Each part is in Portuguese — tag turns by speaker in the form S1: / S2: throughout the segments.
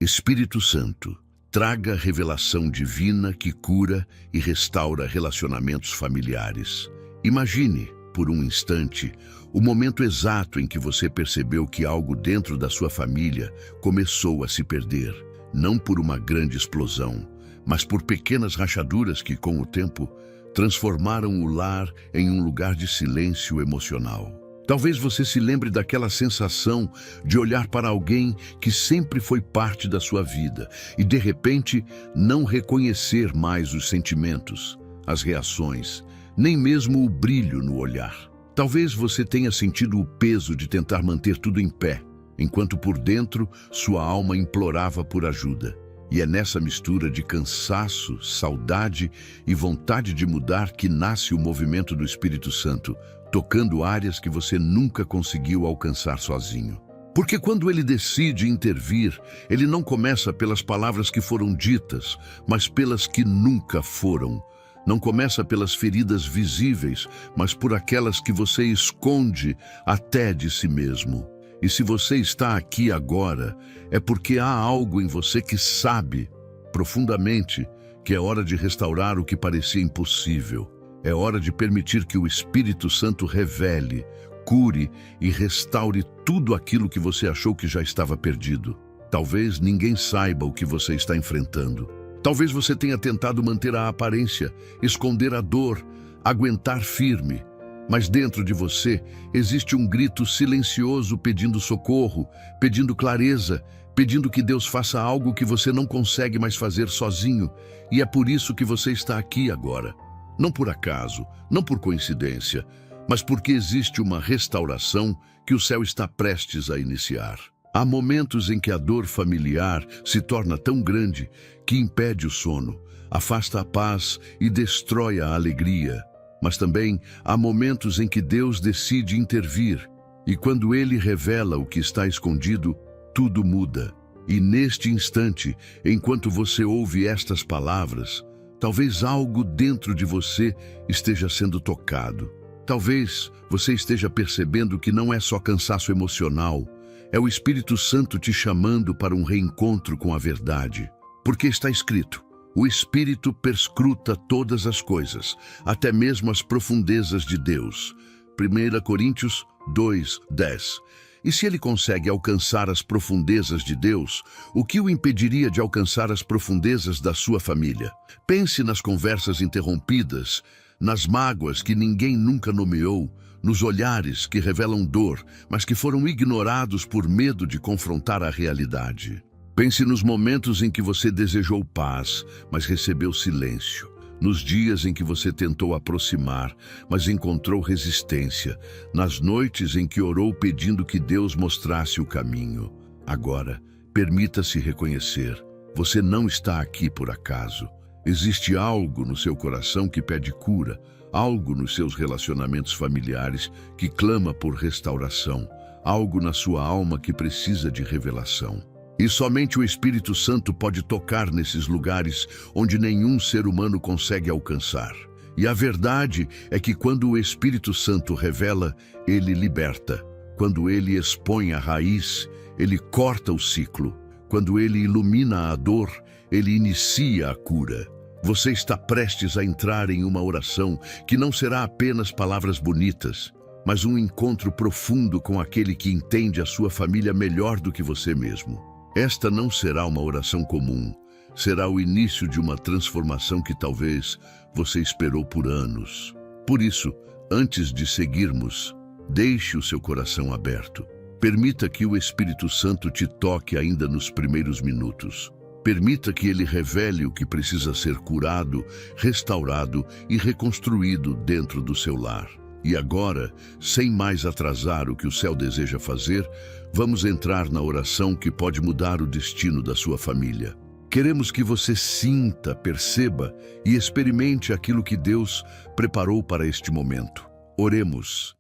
S1: Espírito Santo, traga revelação divina que cura e restaura relacionamentos familiares. Imagine, por um instante, o momento exato em que você percebeu que algo dentro da sua família começou a se perder, não por uma grande explosão, mas por pequenas rachaduras que, com o tempo, transformaram o lar em um lugar de silêncio emocional. Talvez você se lembre daquela sensação de olhar para alguém que sempre foi parte da sua vida e, de repente, não reconhecer mais os sentimentos, as reações, nem mesmo o brilho no olhar. Talvez você tenha sentido o peso de tentar manter tudo em pé, enquanto por dentro sua alma implorava por ajuda. E é nessa mistura de cansaço, saudade e vontade de mudar que nasce o movimento do Espírito Santo, tocando áreas que você nunca conseguiu alcançar sozinho. Porque quando ele decide intervir, ele não começa pelas palavras que foram ditas, mas pelas que nunca foram. Não começa pelas feridas visíveis, mas por aquelas que você esconde até de si mesmo. E se você está aqui agora, é porque há algo em você que sabe, profundamente, que é hora de restaurar o que parecia impossível. É hora de permitir que o Espírito Santo revele, cure e restaure tudo aquilo que você achou que já estava perdido. Talvez ninguém saiba o que você está enfrentando. Talvez você tenha tentado manter a aparência, esconder a dor, aguentar firme. Mas dentro de você existe um grito silencioso pedindo socorro, pedindo clareza, pedindo que Deus faça algo que você não consegue mais fazer sozinho. E é por isso que você está aqui agora. Não por acaso, não por coincidência, mas porque existe uma restauração que o céu está prestes a iniciar. Há momentos em que a dor familiar se torna tão grande que impede o sono, afasta a paz e destrói a alegria. Mas também há momentos em que Deus decide intervir, e quando Ele revela o que está escondido, tudo muda. E neste instante, enquanto você ouve estas palavras, talvez algo dentro de você esteja sendo tocado. Talvez você esteja percebendo que não é só cansaço emocional, é o Espírito Santo te chamando para um reencontro com a verdade. Porque está escrito: o Espírito perscruta todas as coisas, até mesmo as profundezas de Deus. 1 Coríntios 2:10. E se ele consegue alcançar as profundezas de Deus, o que o impediria de alcançar as profundezas da sua família? Pense nas conversas interrompidas, nas mágoas que ninguém nunca nomeou, nos olhares que revelam dor, mas que foram ignorados por medo de confrontar a realidade. Pense nos momentos em que você desejou paz, mas recebeu silêncio. Nos dias em que você tentou aproximar, mas encontrou resistência. Nas noites em que orou pedindo que Deus mostrasse o caminho. Agora, permita-se reconhecer. Você não está aqui por acaso. Existe algo no seu coração que pede cura, algo nos seus relacionamentos familiares que clama por restauração, algo na sua alma que precisa de revelação. E somente o Espírito Santo pode tocar nesses lugares onde nenhum ser humano consegue alcançar. E a verdade é que quando o Espírito Santo revela, ele liberta. Quando ele expõe a raiz, ele corta o ciclo. Quando ele ilumina a dor, ele inicia a cura. Você está prestes a entrar em uma oração que não será apenas palavras bonitas, mas um encontro profundo com aquele que entende a sua família melhor do que você mesmo. Esta não será uma oração comum, será o início de uma transformação que talvez você esperou por anos. Por isso, antes de seguirmos, deixe o seu coração aberto. Permita que o Espírito Santo te toque ainda nos primeiros minutos. Permita que ele revele o que precisa ser curado, restaurado e reconstruído dentro do seu lar. E agora, sem mais atrasar o que o céu deseja fazer, vamos entrar na oração que pode mudar o destino da sua família. Queremos que você sinta, perceba e experimente aquilo que Deus preparou para este momento. Oremos.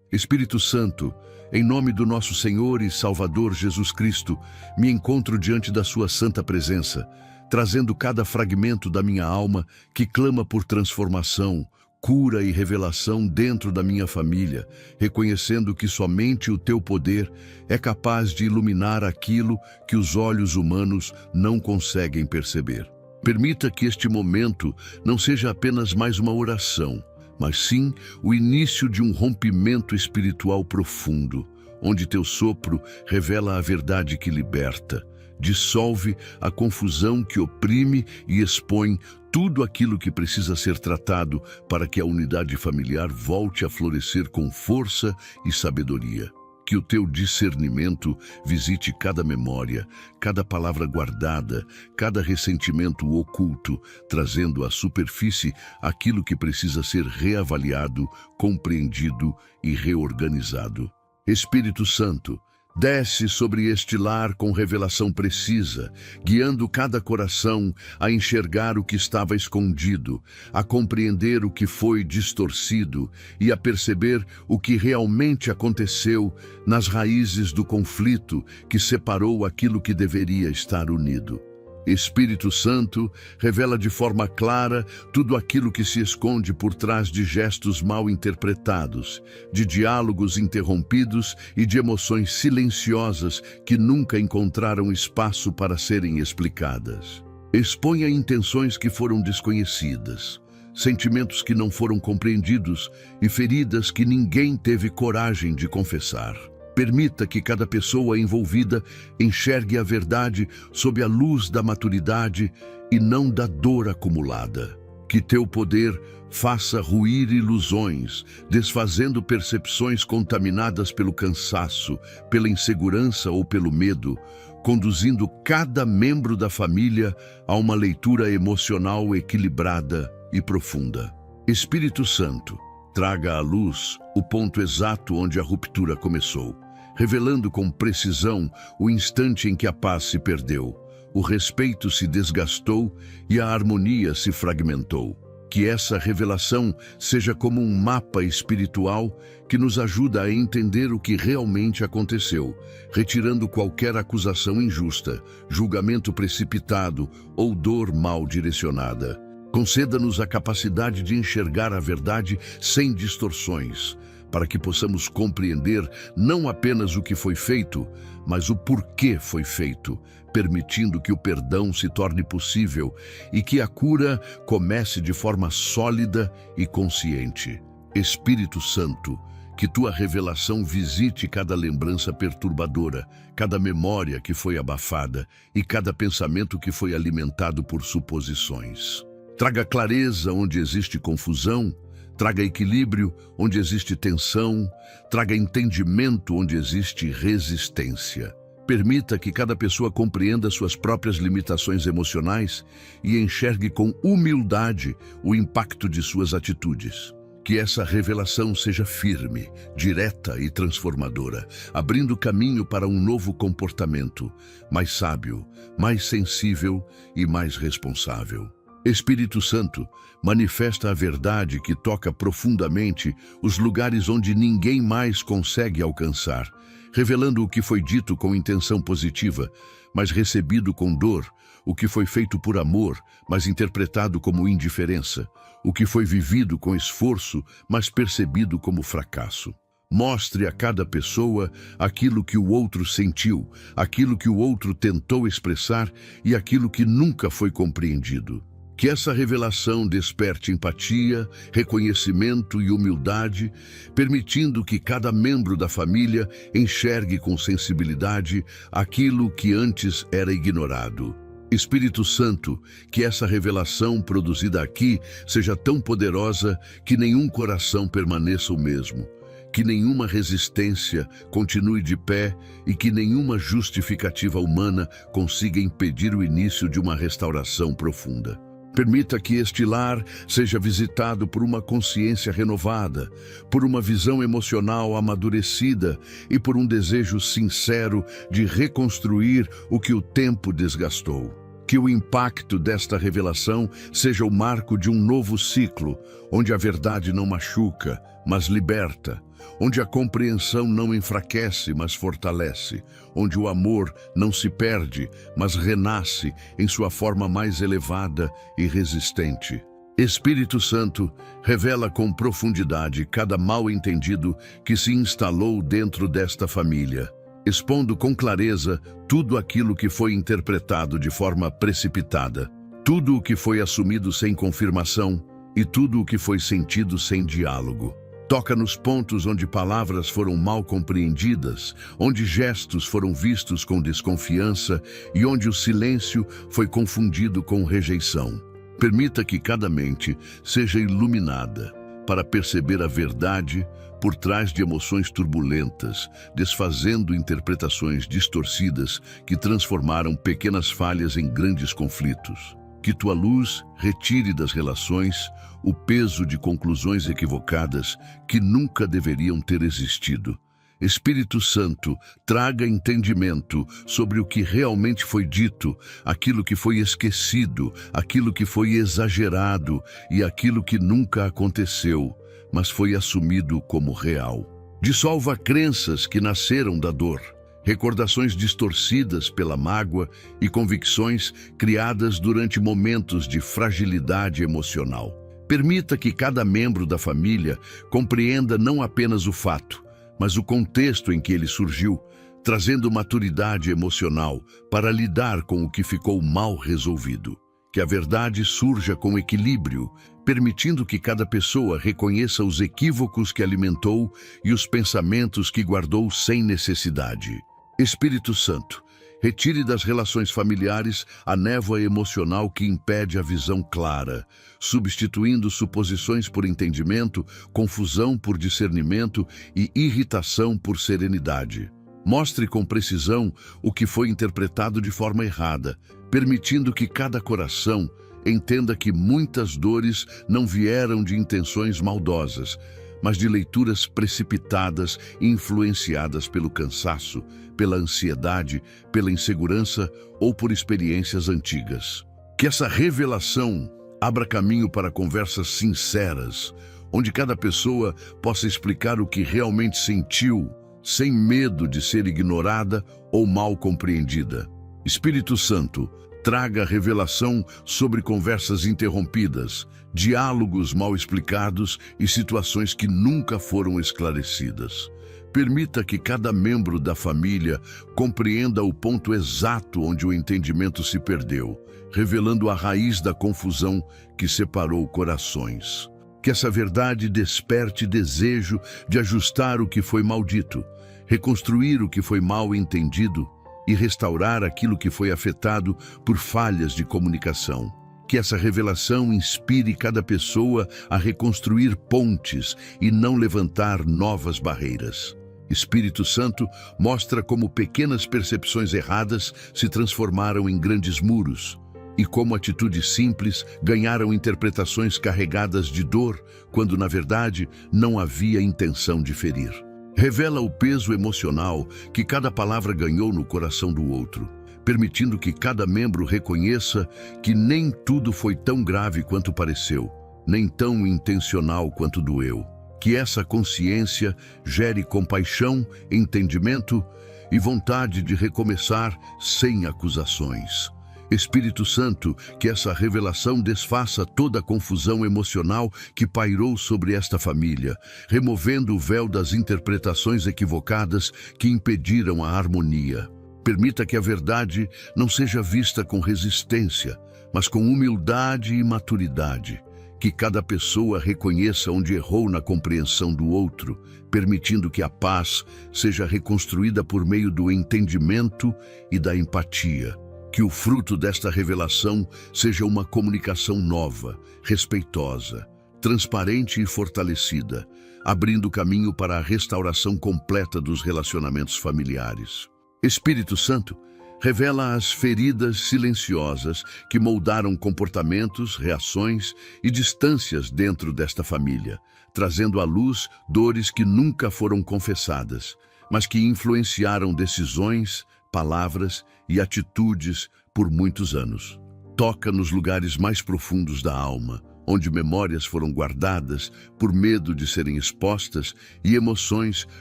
S1: Espírito Santo, em nome do nosso Senhor e Salvador Jesus Cristo, me encontro diante da sua santa presença, trazendo cada fragmento da minha alma que clama por transformação, cura e revelação dentro da minha família, reconhecendo que somente o teu poder é capaz de iluminar aquilo que os olhos humanos não conseguem perceber. Permita que este momento não seja apenas mais uma oração, mas sim o início de um rompimento espiritual profundo, onde teu sopro revela a verdade que liberta, dissolve a confusão que oprime e expõe tudo aquilo que precisa ser tratado para que a unidade familiar volte a florescer com força e sabedoria. Que o teu discernimento visite cada memória, cada palavra guardada, cada ressentimento oculto, trazendo à superfície aquilo que precisa ser reavaliado, compreendido e reorganizado. Espírito Santo, desce sobre este lar com revelação precisa, guiando cada coração a enxergar o que estava escondido, a compreender o que foi distorcido e a perceber o que realmente aconteceu nas raízes do conflito que separou aquilo que deveria estar unido. Espírito Santo, revela de forma clara tudo aquilo que se esconde por trás de gestos mal interpretados, de diálogos interrompidos e de emoções silenciosas que nunca encontraram espaço para serem explicadas. Exponha intenções que foram desconhecidas, sentimentos que não foram compreendidos e feridas que ninguém teve coragem de confessar. Permita que cada pessoa envolvida enxergue a verdade sob a luz da maturidade e não da dor acumulada. Que teu poder faça ruir ilusões, desfazendo percepções contaminadas pelo cansaço, pela insegurança ou pelo medo, conduzindo cada membro da família a uma leitura emocional equilibrada e profunda. Espírito Santo, traga à luz o ponto exato onde a ruptura começou, revelando com precisão o instante em que a paz se perdeu, o respeito se desgastou e a harmonia se fragmentou. Que essa revelação seja como um mapa espiritual que nos ajuda a entender o que realmente aconteceu, retirando qualquer acusação injusta, julgamento precipitado ou dor mal direcionada. Conceda-nos a capacidade de enxergar a verdade sem distorções, para que possamos compreender não apenas o que foi feito, mas o porquê foi feito, permitindo que o perdão se torne possível e que a cura comece de forma sólida e consciente. Espírito Santo, que tua revelação visite cada lembrança perturbadora, cada memória que foi abafada e cada pensamento que foi alimentado por suposições. Traga clareza onde existe confusão, traga equilíbrio onde existe tensão, traga entendimento onde existe resistência. Permita que cada pessoa compreenda suas próprias limitações emocionais e enxergue com humildade o impacto de suas atitudes. Que essa revelação seja firme, direta e transformadora, abrindo caminho para um novo comportamento, mais sábio, mais sensível e mais responsável. Espírito Santo, manifesta a verdade que toca profundamente os lugares onde ninguém mais consegue alcançar, revelando o que foi dito com intenção positiva, mas recebido com dor, o que foi feito por amor, mas interpretado como indiferença, o que foi vivido com esforço, mas percebido como fracasso. Mostre a cada pessoa aquilo que o outro sentiu, aquilo que o outro tentou expressar e aquilo que nunca foi compreendido. Que essa revelação desperte empatia, reconhecimento e humildade, permitindo que cada membro da família enxergue com sensibilidade aquilo que antes era ignorado. Espírito Santo, que essa revelação produzida aqui seja tão poderosa que nenhum coração permaneça o mesmo, que nenhuma resistência continue de pé e que nenhuma justificativa humana consiga impedir o início de uma restauração profunda. Permita que este lar seja visitado por uma consciência renovada, por uma visão emocional amadurecida e por um desejo sincero de reconstruir o que o tempo desgastou. Que o impacto desta revelação seja o marco de um novo ciclo, onde a verdade não machuca, mas liberta, onde a compreensão não enfraquece, mas fortalece, onde o amor não se perde, mas renasce em sua forma mais elevada e resistente. Espírito Santo, revela com profundidade cada mal-entendido que se instalou dentro desta família, expondo com clareza tudo aquilo que foi interpretado de forma precipitada, tudo o que foi assumido sem confirmação e tudo o que foi sentido sem diálogo. Toca nos pontos onde palavras foram mal compreendidas, onde gestos foram vistos com desconfiança e onde o silêncio foi confundido com rejeição. Permita que cada mente seja iluminada para perceber a verdade por trás de emoções turbulentas, desfazendo interpretações distorcidas que transformaram pequenas falhas em grandes conflitos. Que tua luz retire das relações o peso de conclusões equivocadas que nunca deveriam ter existido. Espírito Santo, traga entendimento sobre o que realmente foi dito, aquilo que foi esquecido, aquilo que foi exagerado e aquilo que nunca aconteceu, mas foi assumido como real. Dissolva crenças que nasceram da dor, recordações distorcidas pela mágoa e convicções criadas durante momentos de fragilidade emocional. Permita que cada membro da família compreenda não apenas o fato, mas o contexto em que ele surgiu, trazendo maturidade emocional para lidar com o que ficou mal resolvido. Que a verdade surja com equilíbrio, permitindo que cada pessoa reconheça os equívocos que alimentou e os pensamentos que guardou sem necessidade. Espírito Santo, retire das relações familiares a névoa emocional que impede a visão clara, substituindo suposições por entendimento, confusão por discernimento e irritação por serenidade. Mostre com precisão o que foi interpretado de forma errada, permitindo que cada coração entenda que muitas dores não vieram de intenções maldosas, mas de leituras precipitadas e influenciadas pelo cansaço, pela ansiedade, pela insegurança ou por experiências antigas. Que essa revelação abra caminho para conversas sinceras, onde cada pessoa possa explicar o que realmente sentiu, sem medo de ser ignorada ou mal compreendida. Espírito Santo, traga revelação sobre conversas interrompidas, diálogos mal explicados e situações que nunca foram esclarecidas. Permita que cada membro da família compreenda o ponto exato onde o entendimento se perdeu, revelando a raiz da confusão que separou corações. Que essa verdade desperte desejo de ajustar o que foi maldito, reconstruir o que foi mal entendido e restaurar aquilo que foi afetado por falhas de comunicação. Que essa revelação inspire cada pessoa a reconstruir pontes e não levantar novas barreiras. Espírito Santo, mostra como pequenas percepções erradas se transformaram em grandes muros e como atitudes simples ganharam interpretações carregadas de dor, quando na verdade não havia intenção de ferir. Revela o peso emocional que cada palavra ganhou no coração do outro, permitindo que cada membro reconheça que nem tudo foi tão grave quanto pareceu, nem tão intencional quanto doeu. Que essa consciência gere compaixão, entendimento e vontade de recomeçar sem acusações. Espírito Santo, que essa revelação desfaça toda a confusão emocional que pairou sobre esta família, removendo o véu das interpretações equivocadas que impediram a harmonia. Permita que a verdade não seja vista com resistência, mas com humildade e maturidade. Que cada pessoa reconheça onde errou na compreensão do outro, permitindo que a paz seja reconstruída por meio do entendimento e da empatia. Que o fruto desta revelação seja uma comunicação nova, respeitosa, transparente e fortalecida, abrindo caminho para a restauração completa dos relacionamentos familiares. Espírito Santo, revela as feridas silenciosas que moldaram comportamentos, reações e distâncias dentro desta família, trazendo à luz dores que nunca foram confessadas, mas que influenciaram decisões, palavras e atitudes por muitos anos. Toca nos lugares mais profundos da alma, onde memórias foram guardadas por medo de serem expostas e emoções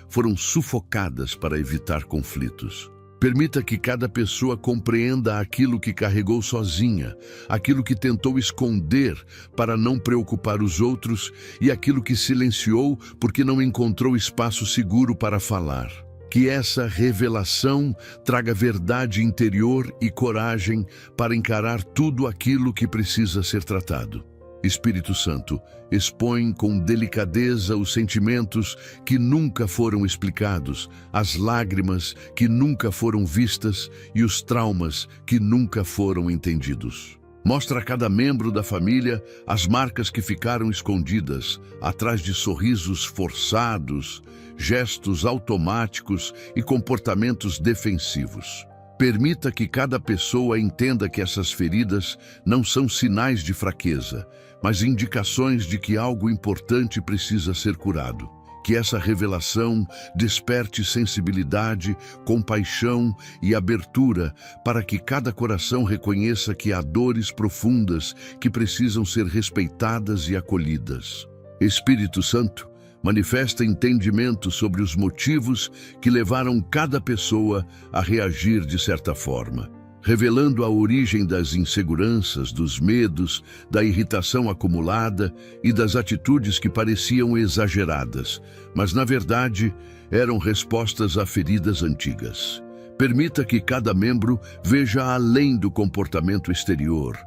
S1: foram sufocadas para evitar conflitos. Permita que cada pessoa compreenda aquilo que carregou sozinha, aquilo que tentou esconder para não preocupar os outros e aquilo que silenciou porque não encontrou espaço seguro para falar. Que essa revelação traga verdade interior e coragem para encarar tudo aquilo que precisa ser tratado. Espírito Santo, expõe com delicadeza os sentimentos que nunca foram explicados, as lágrimas que nunca foram vistas e os traumas que nunca foram entendidos. Mostra a cada membro da família as marcas que ficaram escondidas, atrás de sorrisos forçados, gestos automáticos e comportamentos defensivos. Permita que cada pessoa entenda que essas feridas não são sinais de fraqueza, mas indicações de que algo importante precisa ser curado. Que essa revelação desperte sensibilidade, compaixão e abertura para que cada coração reconheça que há dores profundas que precisam ser respeitadas e acolhidas. Espírito Santo, manifesta entendimento sobre os motivos que levaram cada pessoa a reagir de certa forma, revelando a origem das inseguranças, dos medos, da irritação acumulada e das atitudes que pareciam exageradas, mas na verdade eram respostas a feridas antigas. Permita que cada membro veja além do comportamento exterior,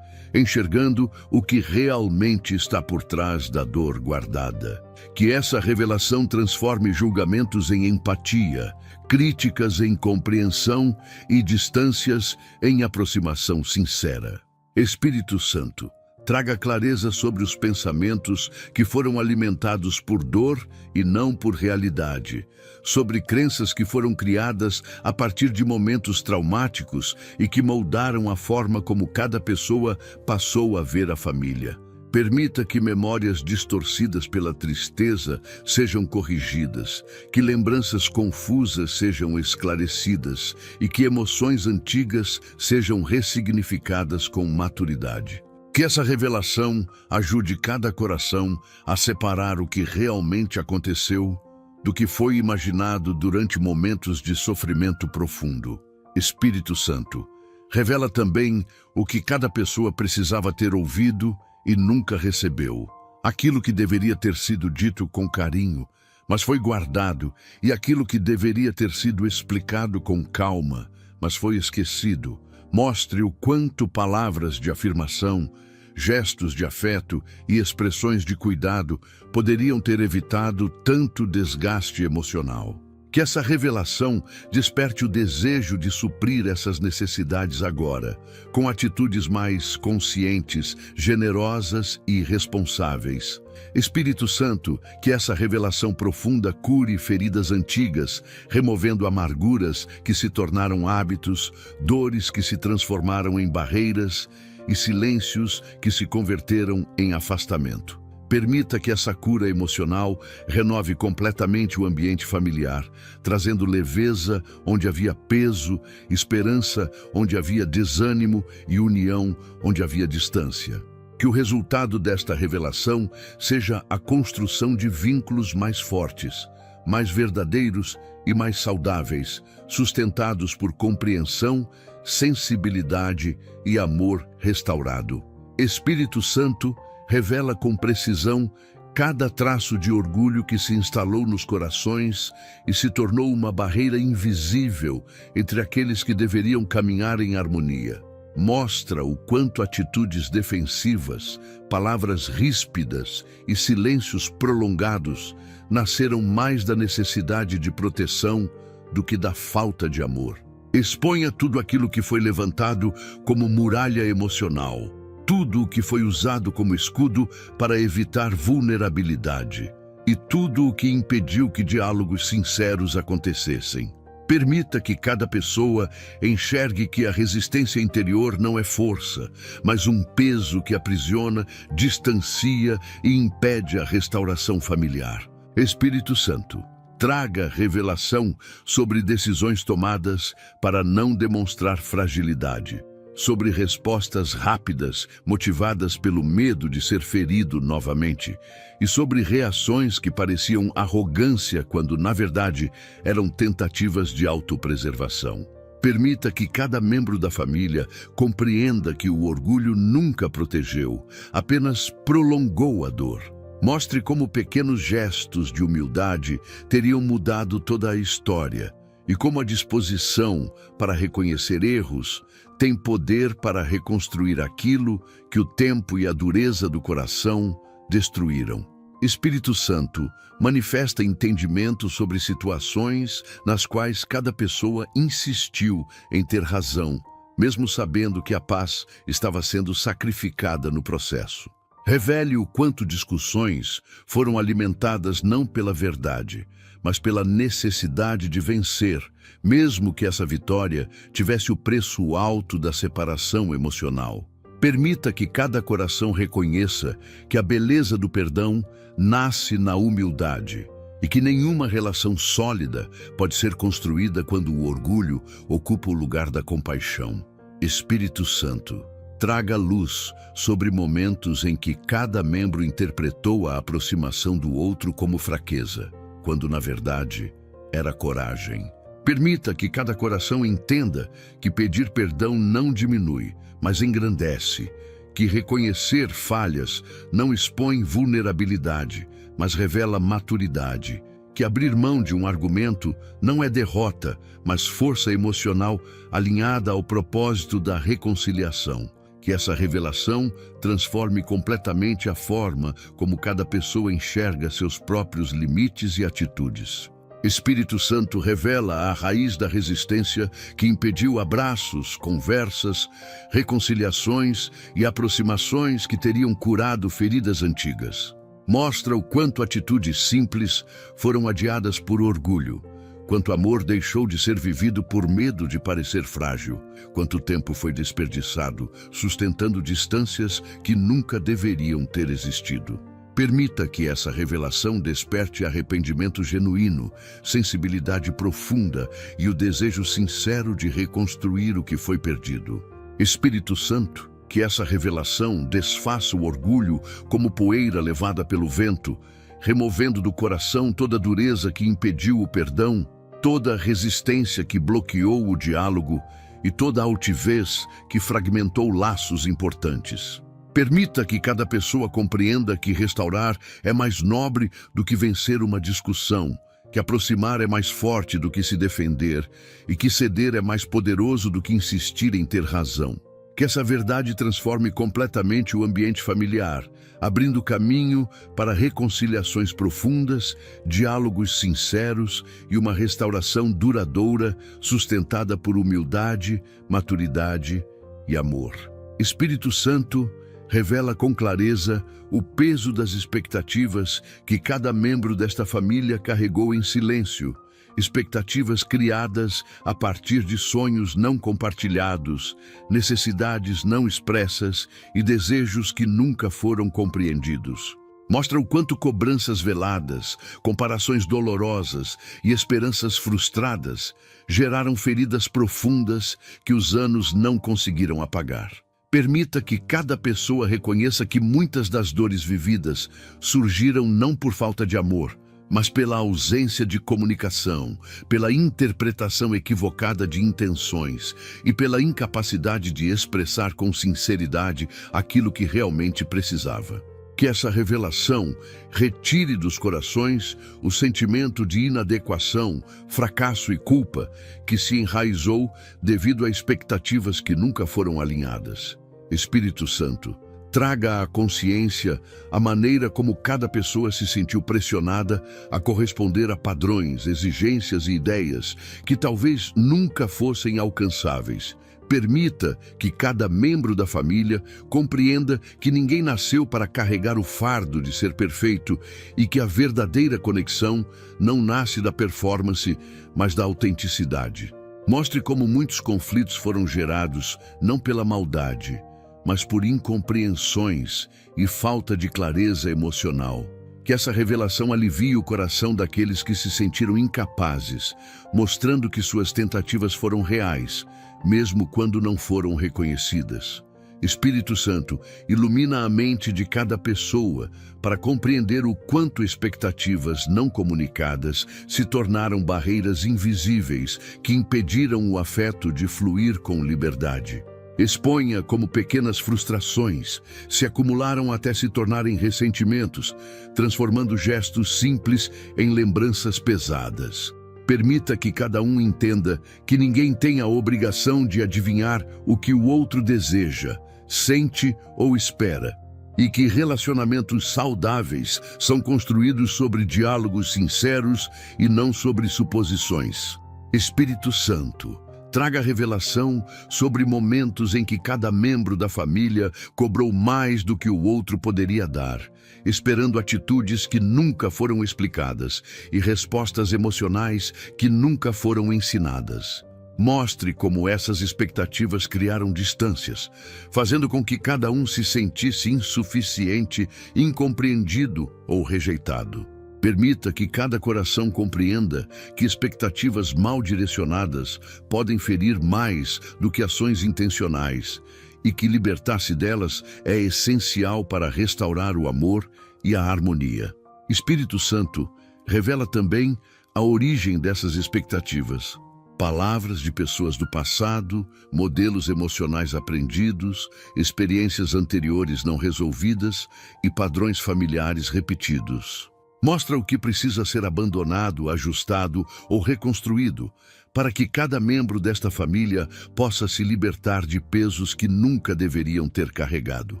S1: enxergando o que realmente está por trás da dor guardada. Que essa revelação transforme julgamentos em empatia, críticas em compreensão e distâncias em aproximação sincera. Espírito Santo, traga clareza sobre os pensamentos que foram alimentados por dor e não por realidade, sobre crenças que foram criadas a partir de momentos traumáticos e que moldaram a forma como cada pessoa passou a ver a família. Permita que memórias distorcidas pela tristeza sejam corrigidas, que lembranças confusas sejam esclarecidas e que emoções antigas sejam ressignificadas com maturidade. Que essa revelação ajude cada coração a separar o que realmente aconteceu do que foi imaginado durante momentos de sofrimento profundo. Espírito Santo, revela também o que cada pessoa precisava ter ouvido e nunca recebeu. Aquilo que deveria ter sido dito com carinho, mas foi guardado, e aquilo que deveria ter sido explicado com calma, mas foi esquecido. Mostre o quanto palavras de afirmação, gestos de afeto e expressões de cuidado poderiam ter evitado tanto desgaste emocional. Que essa revelação desperte o desejo de suprir essas necessidades agora, com atitudes mais conscientes, generosas e responsáveis. Espírito Santo, que essa revelação profunda cure feridas antigas, removendo amarguras que se tornaram hábitos, dores que se transformaram em barreiras e silêncios que se converteram em afastamento. Permita que essa cura emocional renove completamente o ambiente familiar, trazendo leveza onde havia peso, esperança onde havia desânimo e união onde havia distância. Que o resultado desta revelação seja a construção de vínculos mais fortes, mais verdadeiros e mais saudáveis, sustentados por compreensão, sensibilidade e amor restaurado. Espírito Santo, revela com precisão cada traço de orgulho que se instalou nos corações e se tornou uma barreira invisível entre aqueles que deveriam caminhar em harmonia. Mostra o quanto atitudes defensivas, palavras ríspidas e silêncios prolongados nasceram mais da necessidade de proteção do que da falta de amor. Exponha tudo aquilo que foi levantado como muralha emocional, tudo o que foi usado como escudo para evitar vulnerabilidade e tudo o que impediu que diálogos sinceros acontecessem. Permita que cada pessoa enxergue que a resistência interior não é força, mas um peso que aprisiona, distancia e impede a restauração familiar. Espírito Santo, traga revelação sobre decisões tomadas para não demonstrar fragilidade, sobre respostas rápidas motivadas pelo medo de ser ferido novamente e sobre reações que pareciam arrogância quando, na verdade, eram tentativas de autopreservação. Permita que cada membro da família compreenda que o orgulho nunca protegeu, apenas prolongou a dor. Mostre como pequenos gestos de humildade teriam mudado toda a história e como a disposição para reconhecer erros tem poder para reconstruir aquilo que o tempo e a dureza do coração destruíram. Espírito Santo, manifesta entendimento sobre situações nas quais cada pessoa insistiu em ter razão, mesmo sabendo que a paz estava sendo sacrificada no processo. Revele o quanto discussões foram alimentadas não pela verdade, mas pela necessidade de vencer, mesmo que essa vitória tivesse o preço alto da separação emocional. Permita que cada coração reconheça que a beleza do perdão nasce na humildade e que nenhuma relação sólida pode ser construída quando o orgulho ocupa o lugar da compaixão. Espírito Santo, traga luz sobre momentos em que cada membro interpretou a aproximação do outro como fraqueza, quando na verdade era coragem. Permita que cada coração entenda que pedir perdão não diminui, mas engrandece, que reconhecer falhas não expõe vulnerabilidade, mas revela maturidade, que abrir mão de um argumento não é derrota, mas força emocional alinhada ao propósito da reconciliação. Que essa revelação transforme completamente a forma como cada pessoa enxerga seus próprios limites e atitudes. Espírito Santo, revela a raiz da resistência que impediu abraços, conversas, reconciliações e aproximações que teriam curado feridas antigas. Mostra o quanto atitudes simples foram adiadas por orgulho, quanto amor deixou de ser vivido por medo de parecer frágil, quanto tempo foi desperdiçado sustentando distâncias que nunca deveriam ter existido. Permita que essa revelação desperte arrependimento genuíno, sensibilidade profunda e o desejo sincero de reconstruir o que foi perdido. Espírito Santo, que essa revelação desfaça o orgulho como poeira levada pelo vento, removendo do coração toda a dureza que impediu o perdão, toda a resistência que bloqueou o diálogo e toda a altivez que fragmentou laços importantes. Permita que cada pessoa compreenda que restaurar é mais nobre do que vencer uma discussão, que aproximar é mais forte do que se defender e que ceder é mais poderoso do que insistir em ter razão. Que essa verdade transforme completamente o ambiente familiar, abrindo caminho para reconciliações profundas, diálogos sinceros e uma restauração duradoura sustentada por humildade, maturidade e amor. Espírito Santo, revela com clareza o peso das expectativas que cada membro desta família carregou em silêncio, expectativas criadas a partir de sonhos não compartilhados, necessidades não expressas e desejos que nunca foram compreendidos. Mostra o quanto cobranças veladas, comparações dolorosas e esperanças frustradas geraram feridas profundas que os anos não conseguiram apagar. Permita que cada pessoa reconheça que muitas das dores vividas surgiram não por falta de amor, mas pela ausência de comunicação, pela interpretação equivocada de intenções e pela incapacidade de expressar com sinceridade aquilo que realmente precisava. Que essa revelação retire dos corações o sentimento de inadequação, fracasso e culpa que se enraizou devido a expectativas que nunca foram alinhadas. Espírito Santo, traga à consciência a maneira como cada pessoa se sentiu pressionada a corresponder a padrões, exigências e ideias que talvez nunca fossem alcançáveis. Permita que cada membro da família compreenda que ninguém nasceu para carregar o fardo de ser perfeito e que a verdadeira conexão não nasce da performance, mas da autenticidade. Mostre como muitos conflitos foram gerados não pela maldade, mas por incompreensões e falta de clareza emocional. Que essa revelação alivie o coração daqueles que se sentiram incapazes, mostrando que suas tentativas foram reais, mesmo quando não foram reconhecidas. Espírito Santo, ilumina a mente de cada pessoa para compreender o quanto expectativas não comunicadas se tornaram barreiras invisíveis que impediram o afeto de fluir com liberdade. Exponha como pequenas frustrações se acumularam até se tornarem ressentimentos, transformando gestos simples em lembranças pesadas. Permita que cada um entenda que ninguém tem a obrigação de adivinhar o que o outro deseja, sente ou espera, e que relacionamentos saudáveis são construídos sobre diálogos sinceros e não sobre suposições. Espírito Santo, traga revelação sobre momentos em que cada membro da família cobrou mais do que o outro poderia dar, esperando atitudes que nunca foram explicadas e respostas emocionais que nunca foram ensinadas. Mostre como essas expectativas criaram distâncias, fazendo com que cada um se sentisse insuficiente, incompreendido ou rejeitado. Permita que cada coração compreenda que expectativas mal direcionadas podem ferir mais do que ações intencionais e que libertar-se delas é essencial para restaurar o amor e a harmonia. Espírito Santo, revela também a origem dessas expectativas. Palavras de pessoas do passado, modelos emocionais aprendidos, experiências anteriores não resolvidas e padrões familiares repetidos. Mostra o que precisa ser abandonado, ajustado ou reconstruído, para que cada membro desta família possa se libertar de pesos que nunca deveriam ter carregado.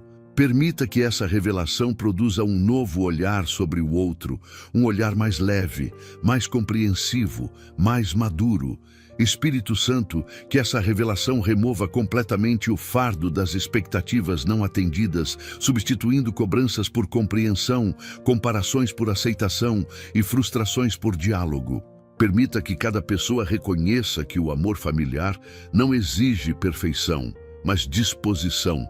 S1: Permita que essa revelação produza um novo olhar sobre o outro, um olhar mais leve, mais compreensivo, mais maduro. Espírito Santo, que essa revelação remova completamente o fardo das expectativas não atendidas, substituindo cobranças por compreensão, comparações por aceitação e frustrações por diálogo. Permita que cada pessoa reconheça que o amor familiar não exige perfeição, mas disposição.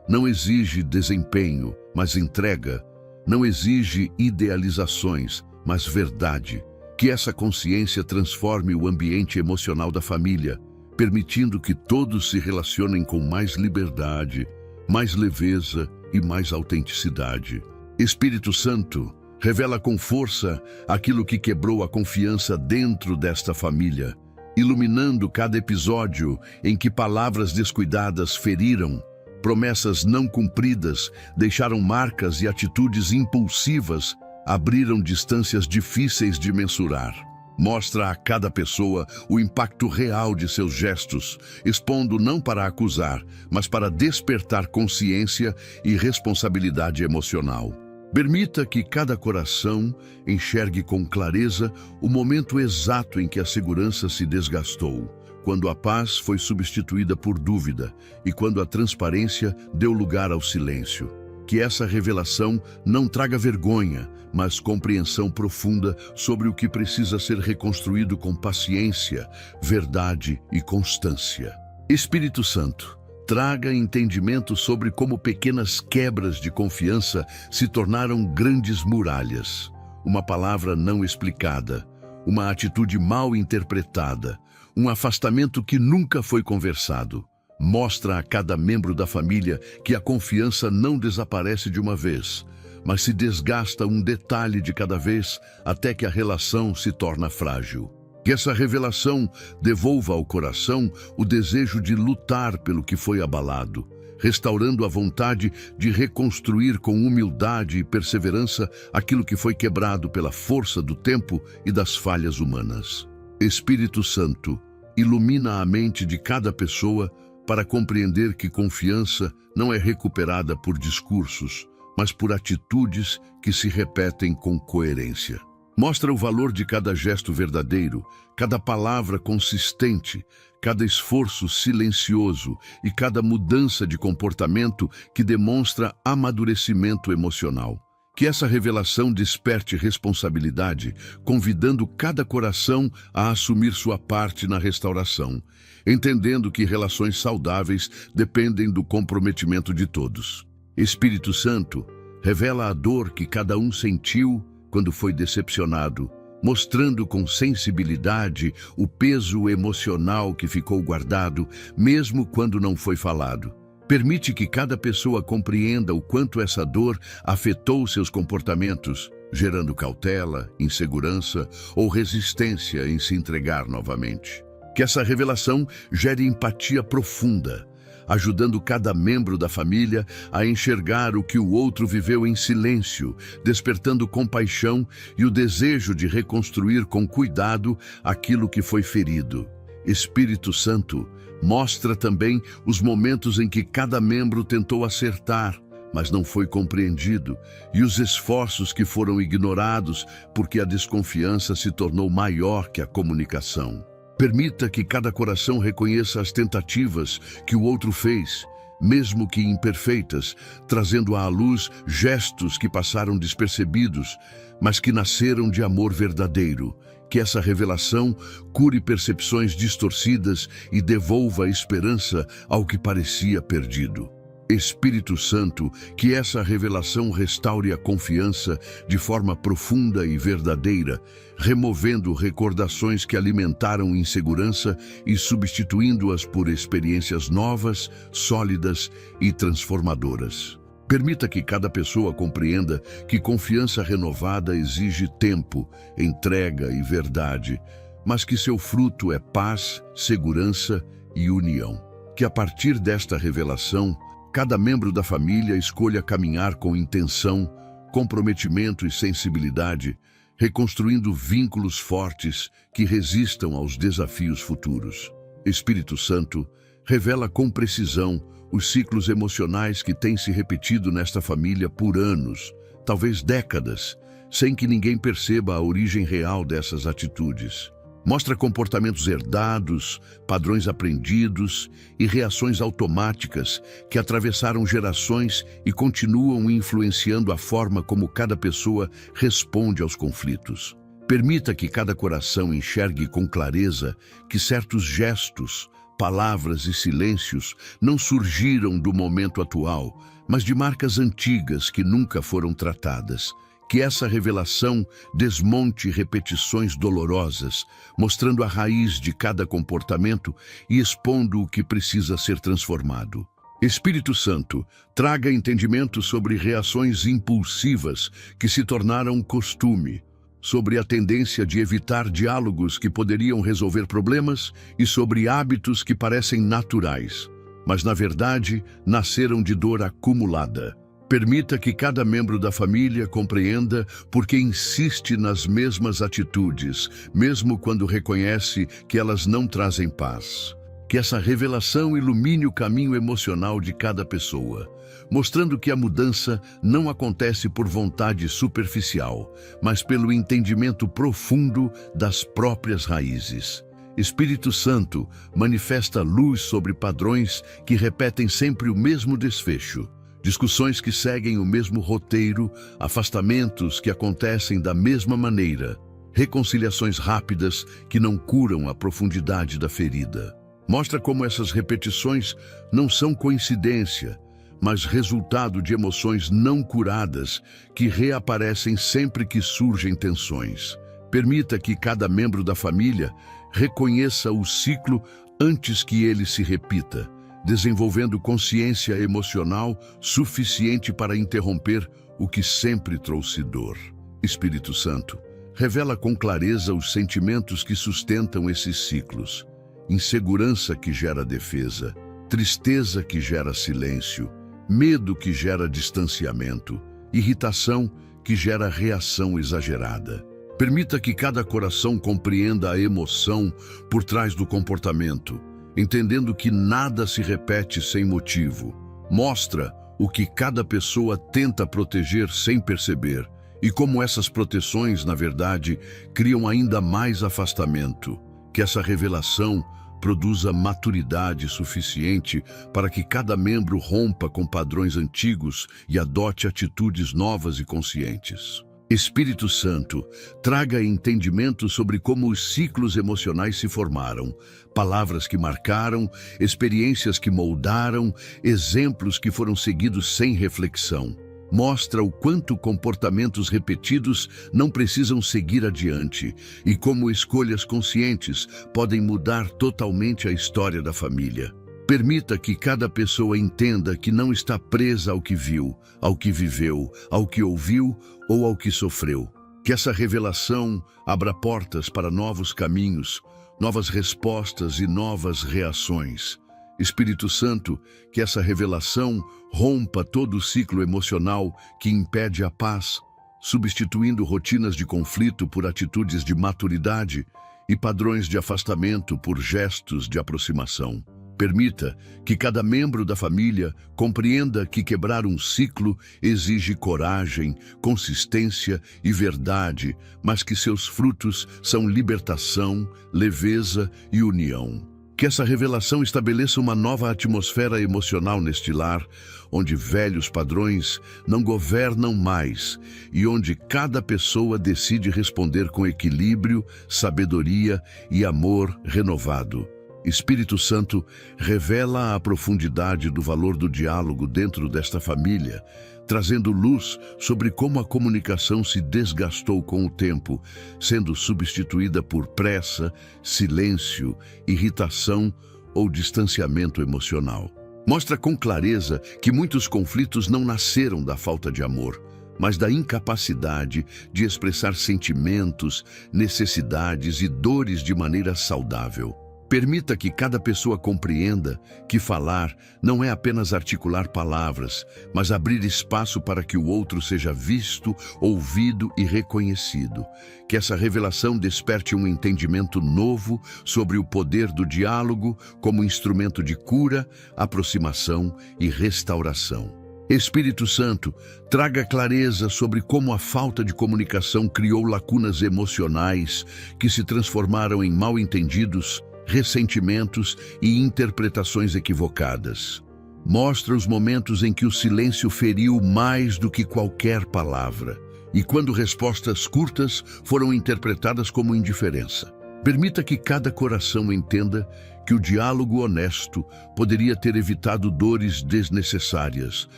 S1: Não exige desempenho, mas entrega. Não exige idealizações, mas verdade. Que essa consciência transforme o ambiente emocional da família, permitindo que todos se relacionem com mais liberdade, mais leveza e mais autenticidade. Espírito Santo, revela com força aquilo que quebrou a confiança dentro desta família, iluminando cada episódio em que palavras descuidadas feriram, promessas não cumpridas deixaram marcas e atitudes impulsivas abriram distâncias difíceis de mensurar. Mostra a cada pessoa o impacto real de seus gestos, expondo não para acusar, mas para despertar consciência e responsabilidade emocional. Permita que cada coração enxergue com clareza o momento exato em que a segurança se desgastou, quando a paz foi substituída por dúvida e quando a transparência deu lugar ao silêncio. Que essa revelação não traga vergonha, mas compreensão profunda sobre o que precisa ser reconstruído com paciência, verdade e constância. Espírito Santo, traga entendimento sobre como pequenas quebras de confiança se tornaram grandes muralhas. Uma palavra não explicada, uma atitude mal interpretada, um afastamento que nunca foi conversado. Mostra a cada membro da família que a confiança não desaparece de uma vez, mas se desgasta um detalhe de cada vez até que a relação se torna frágil. Que essa revelação devolva ao coração o desejo de lutar pelo que foi abalado, restaurando a vontade de reconstruir com humildade e perseverança aquilo que foi quebrado pela força do tempo e das falhas humanas. Espírito Santo, ilumina a mente de cada pessoa para compreender que confiança não é recuperada por discursos, mas por atitudes que se repetem com coerência. Mostra o valor de cada gesto verdadeiro, cada palavra consistente, cada esforço silencioso e cada mudança de comportamento que demonstra amadurecimento emocional. Que essa revelação desperte responsabilidade, convidando cada coração a assumir sua parte na restauração, entendendo que relações saudáveis dependem do comprometimento de todos. Espírito Santo, revela a dor que cada um sentiu quando foi decepcionado, mostrando com sensibilidade o peso emocional que ficou guardado, mesmo quando não foi falado. Permite que cada pessoa compreenda o quanto essa dor afetou seus comportamentos, gerando cautela, insegurança ou resistência em se entregar novamente. Que essa revelação gere empatia profunda, ajudando cada membro da família a enxergar o que o outro viveu em silêncio, despertando compaixão e o desejo de reconstruir com cuidado aquilo que foi ferido. Espírito Santo, mostra também os momentos em que cada membro tentou acertar, mas não foi compreendido, e os esforços que foram ignorados porque a desconfiança se tornou maior que a comunicação. Permita que cada coração reconheça as tentativas que o outro fez, mesmo que imperfeitas, trazendo à luz gestos que passaram despercebidos, mas que nasceram de amor verdadeiro. Que essa revelação cure percepções distorcidas e devolva a esperança ao que parecia perdido. Espírito Santo, que essa revelação restaure a confiança de forma profunda e verdadeira, removendo recordações que alimentaram insegurança e substituindo-as por experiências novas, sólidas e transformadoras. Permita que cada pessoa compreenda que confiança renovada exige tempo, entrega e verdade, mas que seu fruto é paz, segurança e união. Que a partir desta revelação, cada membro da família escolha caminhar com intenção, comprometimento e sensibilidade, reconstruindo vínculos fortes que resistam aos desafios futuros. Espírito Santo, revela com precisão os ciclos emocionais que têm se repetido nesta família por anos, talvez décadas, sem que ninguém perceba a origem real dessas atitudes. Mostra comportamentos herdados, padrões aprendidos e reações automáticas que atravessaram gerações e continuam influenciando a forma como cada pessoa responde aos conflitos. Permita que cada coração enxergue com clareza que certos gestos, palavras e silêncios não surgiram do momento atual, mas de marcas antigas que nunca foram tratadas. Que essa revelação desmonte repetições dolorosas, mostrando a raiz de cada comportamento e expondo o que precisa ser transformado. Espírito Santo, traga entendimento sobre reações impulsivas que se tornaram costume, sobre a tendência de evitar diálogos que poderiam resolver problemas e sobre hábitos que parecem naturais, mas na verdade nasceram de dor acumulada. Permita que cada membro da família compreenda por que insiste nas mesmas atitudes, mesmo quando reconhece que elas não trazem paz. Que essa revelação ilumine o caminho emocional de cada pessoa, mostrando que a mudança não acontece por vontade superficial, mas pelo entendimento profundo das próprias raízes. Espírito Santo, manifesta luz sobre padrões que repetem sempre o mesmo desfecho. Discussões que seguem o mesmo roteiro, afastamentos que acontecem da mesma maneira, reconciliações rápidas que não curam a profundidade da ferida. Mostra como essas repetições não são coincidência, mas resultado de emoções não curadas que reaparecem sempre que surgem tensões. Permita que cada membro da família reconheça o ciclo antes que ele se repita, desenvolvendo consciência emocional suficiente para interromper o que sempre trouxe dor. Espírito Santo, revela com clareza os sentimentos que sustentam esses ciclos. Insegurança que gera defesa, tristeza que gera silêncio, medo que gera distanciamento, irritação que gera reação exagerada. Permita que cada coração compreenda a emoção por trás do comportamento, entendendo que nada se repete sem motivo. Mostra o que cada pessoa tenta proteger sem perceber e como essas proteções, na verdade, criam ainda mais afastamento. Que essa revelação produza maturidade suficiente para que cada membro rompa com padrões antigos e adote atitudes novas e conscientes. Espírito Santo, traga entendimento sobre como os ciclos emocionais se formaram, palavras que marcaram, experiências que moldaram, exemplos que foram seguidos sem reflexão. Mostra o quanto comportamentos repetidos não precisam seguir adiante e como escolhas conscientes podem mudar totalmente a história da família. Permita que cada pessoa entenda que não está presa ao que viu, ao que viveu, ao que ouviu ou ao que sofreu. Que essa revelação abra portas para novos caminhos, novas respostas e novas reações. Espírito Santo, que essa revelação rompa todo o ciclo emocional que impede a paz, substituindo rotinas de conflito por atitudes de maturidade e padrões de afastamento por gestos de aproximação. Permita que cada membro da família compreenda que quebrar um ciclo exige coragem, consistência e verdade, mas que seus frutos são libertação, leveza e união. Que essa revelação estabeleça uma nova atmosfera emocional neste lar, onde velhos padrões não governam mais e onde cada pessoa decide responder com equilíbrio, sabedoria e amor renovado. Espírito Santo, revela a profundidade do valor do diálogo dentro desta família, trazendo luz sobre como a comunicação se desgastou com o tempo, sendo substituída por pressa, silêncio, irritação ou distanciamento emocional. Mostra com clareza que muitos conflitos não nasceram da falta de amor, mas da incapacidade de expressar sentimentos, necessidades e dores de maneira saudável. Permita que cada pessoa compreenda que falar não é apenas articular palavras, mas abrir espaço para que o outro seja visto, ouvido e reconhecido. Que essa revelação desperte um entendimento novo sobre o poder do diálogo como instrumento de cura, aproximação e restauração. Espírito Santo, traga clareza sobre como a falta de comunicação criou lacunas emocionais que se transformaram em mal-entendidos, ressentimentos e interpretações equivocadas. Mostra os momentos em que o silêncio feriu mais do que qualquer palavra, e quando respostas curtas foram interpretadas como indiferença. Permita que cada coração entenda que o diálogo honesto poderia ter evitado dores desnecessárias,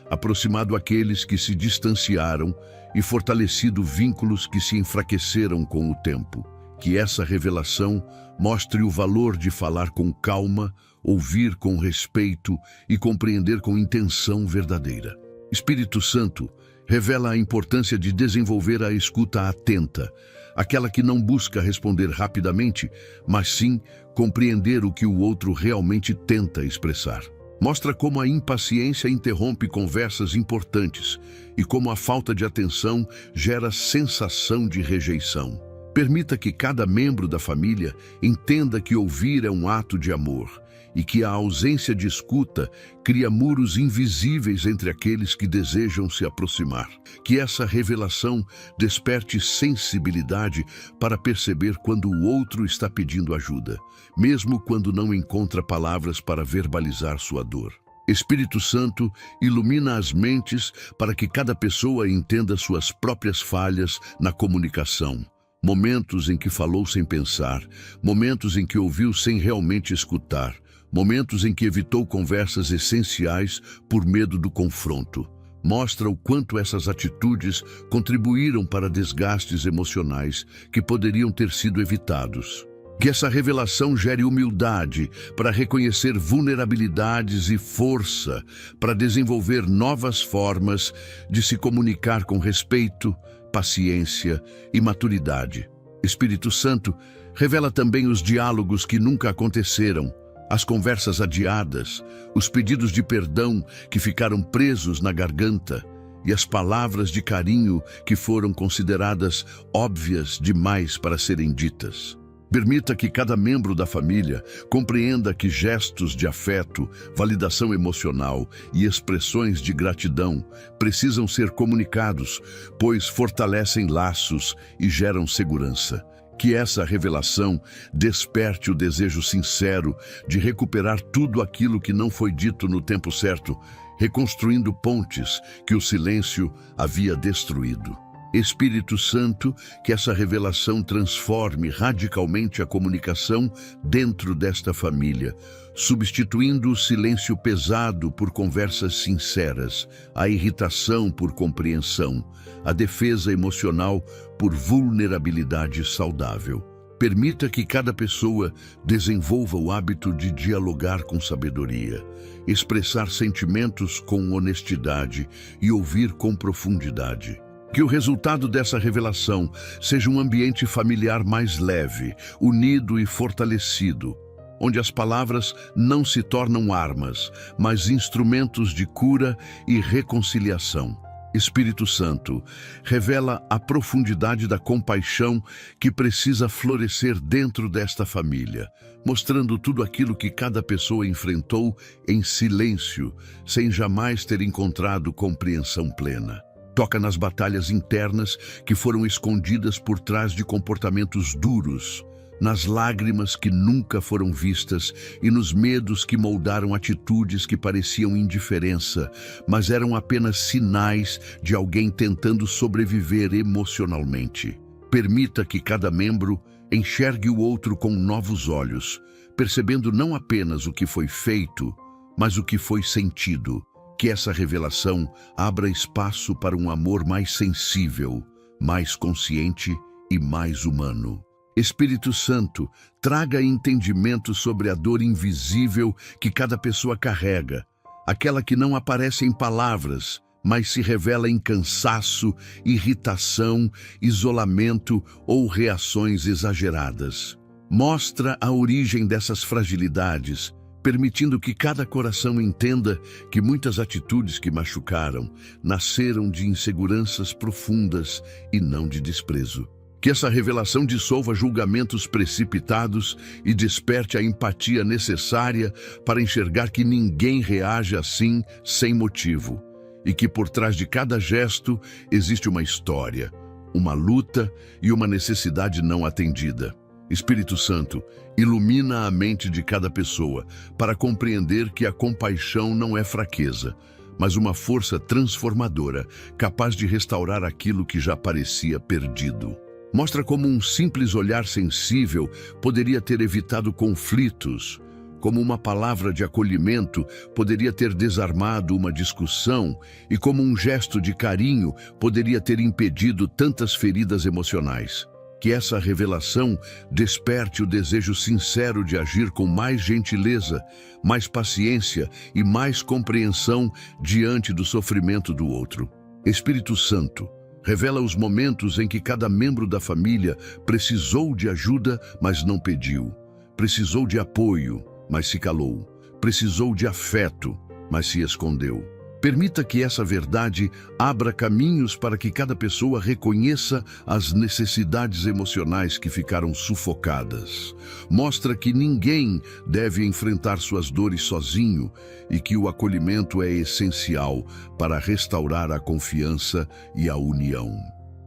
S1: aproximado aqueles que se distanciaram e fortalecido vínculos que se enfraqueceram com o tempo. Que essa revelação mostre o valor de falar com calma, ouvir com respeito e compreender com intenção verdadeira. Espírito Santo, revela a importância de desenvolver a escuta atenta, aquela que não busca responder rapidamente, mas sim compreender o que o outro realmente tenta expressar. Mostra como a impaciência interrompe conversas importantes e como a falta de atenção gera sensação de rejeição. Permita que cada membro da família entenda que ouvir é um ato de amor e que a ausência de escuta cria muros invisíveis entre aqueles que desejam se aproximar. Que essa revelação desperte sensibilidade para perceber quando o outro está pedindo ajuda, mesmo quando não encontra palavras para verbalizar sua dor. Espírito Santo, ilumina as mentes para que cada pessoa entenda suas próprias falhas na comunicação. Momentos em que falou sem pensar, momentos em que ouviu sem realmente escutar, momentos em que evitou conversas essenciais por medo do confronto. Mostra o quanto essas atitudes contribuíram para desgastes emocionais que poderiam ter sido evitados. Que essa revelação gere humildade para reconhecer vulnerabilidades e força para desenvolver novas formas de se comunicar com respeito, paciência e maturidade. Espírito Santo, revela também os diálogos que nunca aconteceram, as conversas adiadas, os pedidos de perdão que ficaram presos na garganta e as palavras de carinho que foram consideradas óbvias demais para serem ditas. Permita que cada membro da família compreenda que gestos de afeto, validação emocional e expressões de gratidão precisam ser comunicados, pois fortalecem laços e geram segurança. Que essa revelação desperte o desejo sincero de recuperar tudo aquilo que não foi dito no tempo certo, reconstruindo pontes que o silêncio havia destruído. Espírito Santo, que essa revelação transforme radicalmente a comunicação dentro desta família, substituindo o silêncio pesado por conversas sinceras, a irritação por compreensão, a defesa emocional por vulnerabilidade saudável. Permita que cada pessoa desenvolva o hábito de dialogar com sabedoria, expressar sentimentos com honestidade e ouvir com profundidade. Que o resultado dessa revelação seja um ambiente familiar mais leve, unido e fortalecido, onde as palavras não se tornam armas, mas instrumentos de cura e reconciliação. Espírito Santo, revela a profundidade da compaixão que precisa florescer dentro desta família, mostrando tudo aquilo que cada pessoa enfrentou em silêncio, sem jamais ter encontrado compreensão plena. Toca nas batalhas internas que foram escondidas por trás de comportamentos duros, nas lágrimas que nunca foram vistas e nos medos que moldaram atitudes que pareciam indiferença, mas eram apenas sinais de alguém tentando sobreviver emocionalmente. Permita que cada membro enxergue o outro com novos olhos, percebendo não apenas o que foi feito, mas o que foi sentido. Que essa revelação abra espaço para um amor mais sensível, mais consciente e mais humano. Espírito Santo, traga entendimento sobre a dor invisível que cada pessoa carrega, aquela que não aparece em palavras, mas se revela em cansaço, irritação, isolamento ou reações exageradas. Mostra a origem dessas fragilidades, permitindo que cada coração entenda que muitas atitudes que machucaram nasceram de inseguranças profundas e não de desprezo. Que essa revelação dissolva julgamentos precipitados e desperte a empatia necessária para enxergar que ninguém reage assim sem motivo, e que por trás de cada gesto existe uma história, uma luta e uma necessidade não atendida. Espírito Santo, ilumina a mente de cada pessoa para compreender que a compaixão não é fraqueza, mas uma força transformadora, capaz de restaurar aquilo que já parecia perdido. Mostra como um simples olhar sensível poderia ter evitado conflitos, como uma palavra de acolhimento poderia ter desarmado uma discussão e como um gesto de carinho poderia ter impedido tantas feridas emocionais. Que essa revelação desperte o desejo sincero de agir com mais gentileza, mais paciência e mais compreensão diante do sofrimento do outro. Espírito Santo, revela os momentos em que cada membro da família precisou de ajuda, mas não pediu. Precisou de apoio, mas se calou. Precisou de afeto, mas se escondeu. Permita que essa verdade abra caminhos para que cada pessoa reconheça as necessidades emocionais que ficaram sufocadas. Mostra que ninguém deve enfrentar suas dores sozinho e que o acolhimento é essencial para restaurar a confiança e a união.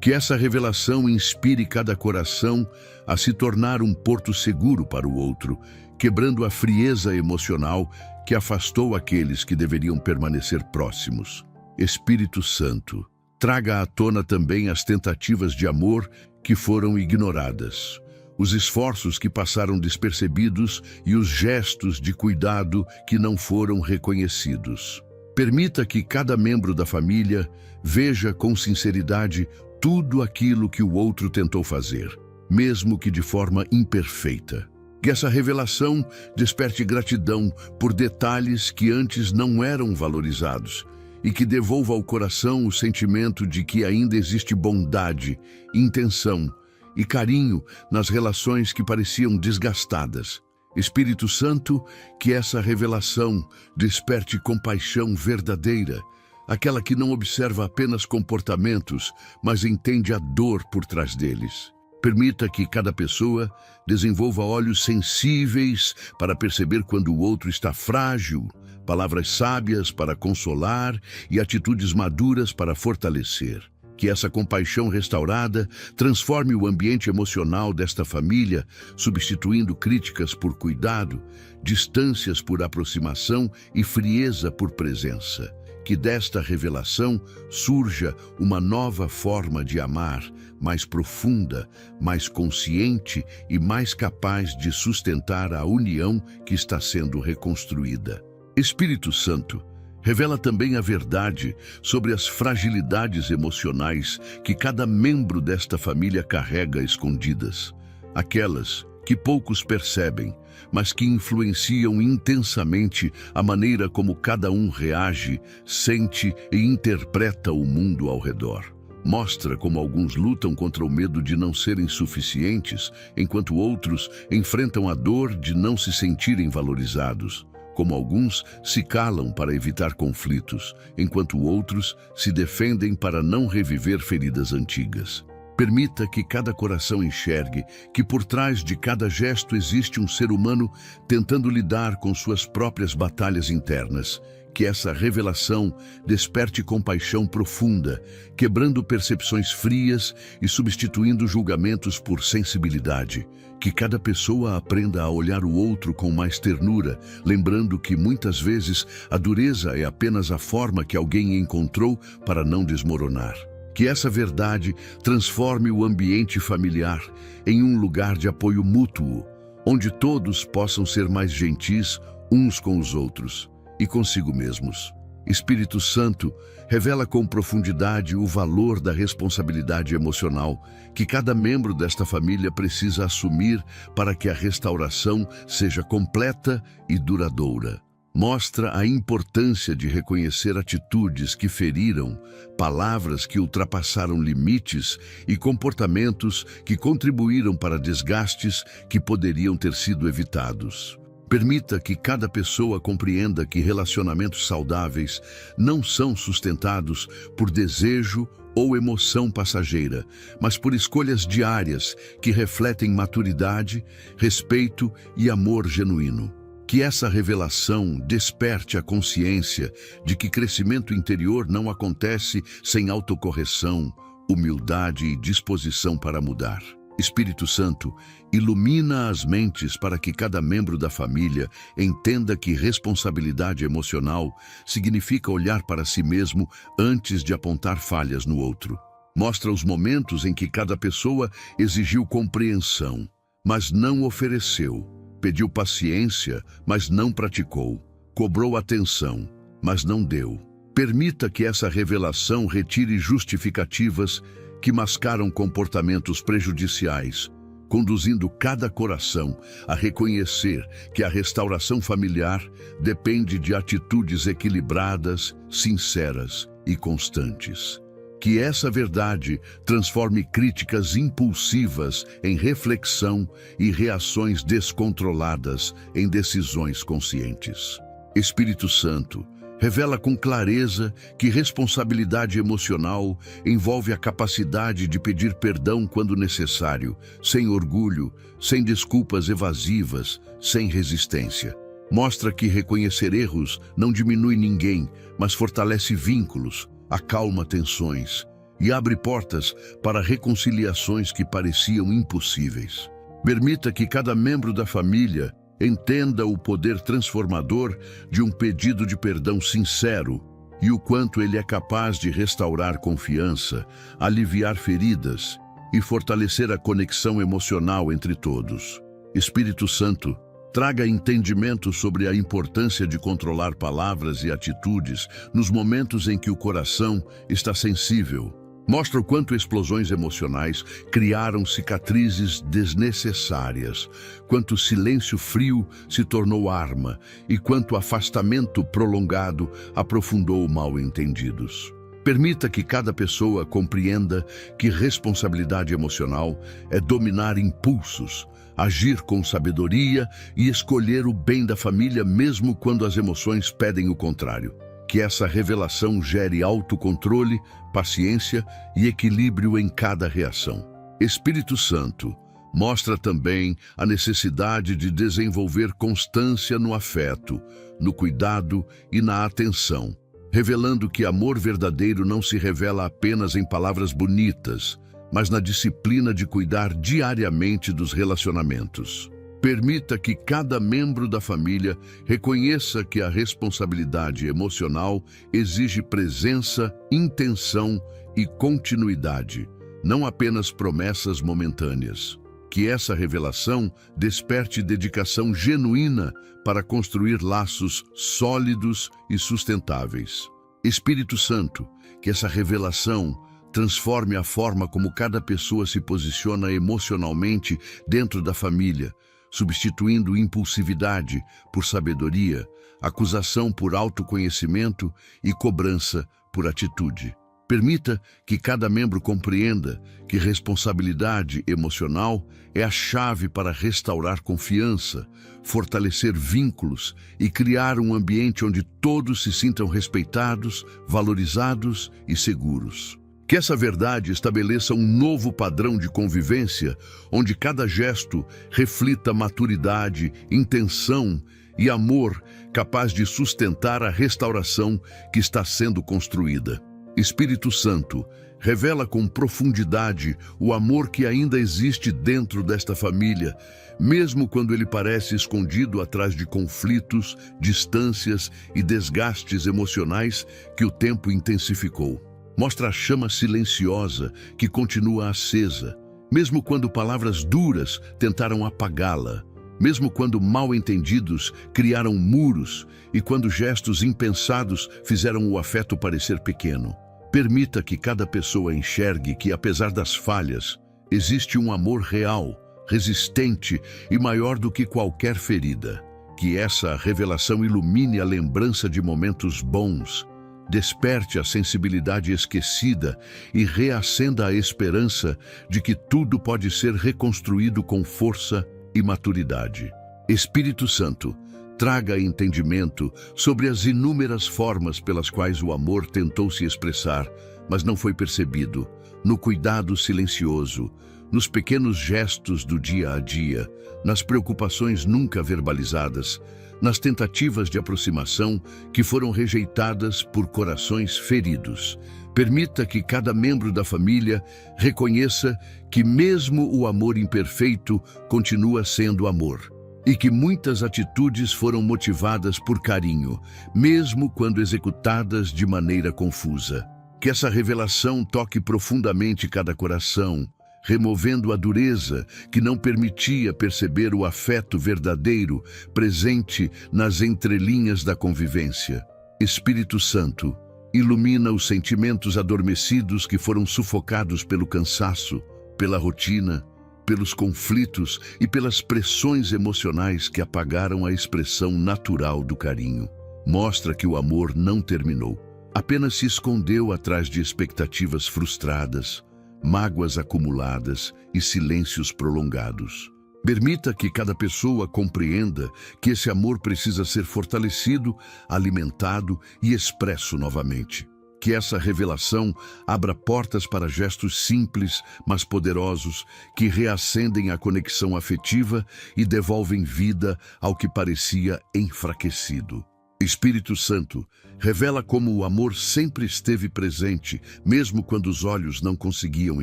S1: Que essa revelação inspire cada coração a se tornar um porto seguro para o outro, quebrando a frieza emocional que afastou aqueles que deveriam permanecer próximos. Espírito Santo, traga à tona também as tentativas de amor que foram ignoradas, os esforços que passaram despercebidos e os gestos de cuidado que não foram reconhecidos. Permita que cada membro da família veja com sinceridade tudo aquilo que o outro tentou fazer, mesmo que de forma imperfeita. Que essa revelação desperte gratidão por detalhes que antes não eram valorizados e que devolva ao coração o sentimento de que ainda existe bondade, intenção e carinho nas relações que pareciam desgastadas. Espírito Santo, que essa revelação desperte compaixão verdadeira, aquela que não observa apenas comportamentos, mas entende a dor por trás deles. Permita que cada pessoa desenvolva olhos sensíveis para perceber quando o outro está frágil, palavras sábias para consolar e atitudes maduras para fortalecer. Que essa compaixão restaurada transforme o ambiente emocional desta família, substituindo críticas por cuidado, distâncias por aproximação e frieza por presença. Que desta revelação surja uma nova forma de amar, mais profunda, mais consciente e mais capaz de sustentar a união que está sendo reconstruída. Espírito Santo, revela também a verdade sobre as fragilidades emocionais que cada membro desta família carrega escondidas. aquelas que poucos percebem, mas que influenciam intensamente a maneira como cada um reage, sente e interpreta o mundo ao redor. Mostra como alguns lutam contra o medo de não serem suficientes, enquanto outros enfrentam a dor de não se sentirem valorizados. Como alguns se calam para evitar conflitos, enquanto outros se defendem para não reviver feridas antigas. Permita que cada coração enxergue que por trás de cada gesto existe um ser humano tentando lidar com suas próprias batalhas internas. Que essa revelação desperte compaixão profunda, quebrando percepções frias e substituindo julgamentos por sensibilidade. Que cada pessoa aprenda a olhar o outro com mais ternura, lembrando que muitas vezes a dureza é apenas a forma que alguém encontrou para não desmoronar. Que essa verdade transforme o ambiente familiar em um lugar de apoio mútuo, onde todos possam ser mais gentis uns com os outros e consigo mesmos. Espírito Santo, revela com profundidade o valor da responsabilidade emocional que cada membro desta família precisa assumir para que a restauração seja completa e duradoura. Mostra a importância de reconhecer atitudes que feriram, palavras que ultrapassaram limites e comportamentos que contribuíram para desgastes que poderiam ter sido evitados. Permita que cada pessoa compreenda que relacionamentos saudáveis não são sustentados por desejo ou emoção passageira, mas por escolhas diárias que refletem maturidade, respeito e amor genuíno. Que essa revelação desperte a consciência de que crescimento interior não acontece sem autocorreção, humildade e disposição para mudar. Espírito Santo, ilumina as mentes para que cada membro da família entenda que responsabilidade emocional significa olhar para si mesmo antes de apontar falhas no outro. Mostra os momentos em que cada pessoa exigiu compreensão, mas não ofereceu. Pediu paciência, mas não praticou. Cobrou atenção, mas não deu. Permita que essa revelação retire justificativas que mascaram comportamentos prejudiciais, conduzindo cada coração a reconhecer que a restauração familiar depende de atitudes equilibradas, sinceras e constantes. Que essa verdade transforme críticas impulsivas em reflexão e reações descontroladas em decisões conscientes. Espírito Santo, revela com clareza que responsabilidade emocional envolve a capacidade de pedir perdão quando necessário, sem orgulho, sem desculpas evasivas, sem resistência. Mostra que reconhecer erros não diminui ninguém, mas fortalece vínculos, acalma tensões e abre portas para reconciliações que pareciam impossíveis. Permita que cada membro da família entenda o poder transformador de um pedido de perdão sincero e o quanto ele é capaz de restaurar confiança, aliviar feridas e fortalecer a conexão emocional entre todos. Espírito Santo, traga entendimento sobre a importância de controlar palavras e atitudes nos momentos em que o coração está sensível. Mostra o quanto explosões emocionais criaram cicatrizes desnecessárias, quanto silêncio frio se tornou arma e quanto afastamento prolongado aprofundou mal-entendidos. Permita que cada pessoa compreenda que responsabilidade emocional é dominar impulsos, agir com sabedoria e escolher o bem da família mesmo quando as emoções pedem o contrário. Que essa revelação gere autocontrole, paciência e equilíbrio em cada reação. Espírito Santo, mostra também a necessidade de desenvolver constância no afeto, no cuidado e na atenção, revelando que amor verdadeiro não se revela apenas em palavras bonitas, mas na disciplina de cuidar diariamente dos relacionamentos. Permita que cada membro da família reconheça que a responsabilidade emocional exige presença, intenção e continuidade, não apenas promessas momentâneas. Que essa revelação desperte dedicação genuína para construir laços sólidos e sustentáveis. Espírito Santo, que essa revelação Transforme a forma como cada pessoa se posiciona emocionalmente dentro da família, substituindo impulsividade por sabedoria, acusação por autoconhecimento e cobrança por atitude. Permita que cada membro compreenda que responsabilidade emocional é a chave para restaurar confiança, fortalecer vínculos e criar um ambiente onde todos se sintam respeitados, valorizados e seguros. Que essa verdade estabeleça um novo padrão de convivência, onde cada gesto reflita maturidade, intenção e amor capaz de sustentar a restauração que está sendo construída. Espírito Santo, revela com profundidade o amor que ainda existe dentro desta família, mesmo quando ele parece escondido atrás de conflitos, distâncias e desgastes emocionais que o tempo intensificou. Mostra a chama silenciosa que continua acesa, mesmo quando palavras duras tentaram apagá-la, mesmo quando mal-entendidos criaram muros e quando gestos impensados fizeram o afeto parecer pequeno. Permita que cada pessoa enxergue que, apesar das falhas, existe um amor real, resistente e maior do que qualquer ferida. Que essa revelação ilumine a lembrança de momentos bons, desperte a sensibilidade esquecida e reacenda a esperança de que tudo pode ser reconstruído com força e maturidade. Espírito Santo, traga entendimento sobre as inúmeras formas pelas quais o amor tentou se expressar, mas não foi percebido, no cuidado silencioso, nos pequenos gestos do dia a dia, nas preocupações nunca verbalizadas, nas tentativas de aproximação que foram rejeitadas por corações feridos. Permita que cada membro da família reconheça que mesmo o amor imperfeito continua sendo amor, e que muitas atitudes foram motivadas por carinho, mesmo quando executadas de maneira confusa. Que essa revelação toque profundamente cada coração, removendo a dureza que não permitia perceber o afeto verdadeiro presente nas entrelinhas da convivência. Espírito Santo, ilumina os sentimentos adormecidos que foram sufocados pelo cansaço, pela rotina, pelos conflitos e pelas pressões emocionais que apagaram a expressão natural do carinho. Mostra que o amor não terminou, apenas se escondeu atrás de expectativas frustradas, mágoas acumuladas e silêncios prolongados. Permita que cada pessoa compreenda que esse amor precisa ser fortalecido, alimentado e expresso novamente. Que essa revelação abra portas para gestos simples, mas poderosos, que reacendem a conexão afetiva e devolvem vida ao que parecia enfraquecido. Espírito Santo, revela como o amor sempre esteve presente, mesmo quando os olhos não conseguiam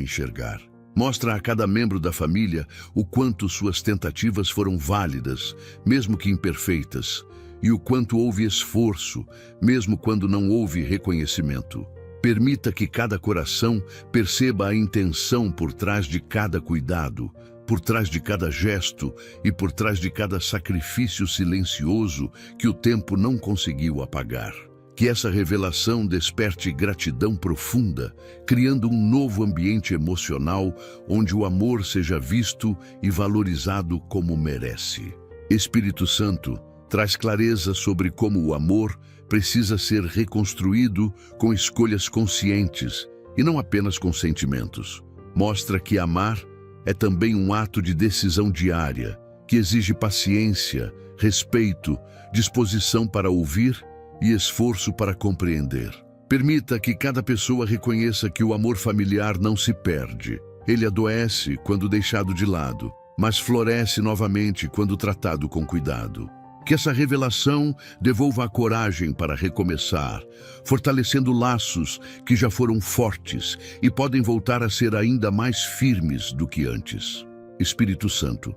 S1: enxergar. Mostra a cada membro da família o quanto suas tentativas foram válidas, mesmo que imperfeitas, e o quanto houve esforço, mesmo quando não houve reconhecimento. Permita que cada coração perceba a intenção por trás de cada cuidado, por trás de cada gesto e por trás de cada sacrifício silencioso que o tempo não conseguiu apagar. Que essa revelação desperte gratidão profunda, criando um novo ambiente emocional onde o amor seja visto e valorizado como merece. Espírito Santo, traz clareza sobre como o amor precisa ser reconstruído com escolhas conscientes e não apenas com sentimentos. Mostra que amar é também um ato de decisão diária, que exige paciência, respeito, disposição para ouvir e esforço para compreender. Permita que cada pessoa reconheça que o amor familiar não se perde. Ele adoece quando deixado de lado, mas floresce novamente quando tratado com cuidado. Que essa revelação devolva a coragem para recomeçar, fortalecendo laços que já foram fortes e podem voltar a ser ainda mais firmes do que antes. Espírito Santo,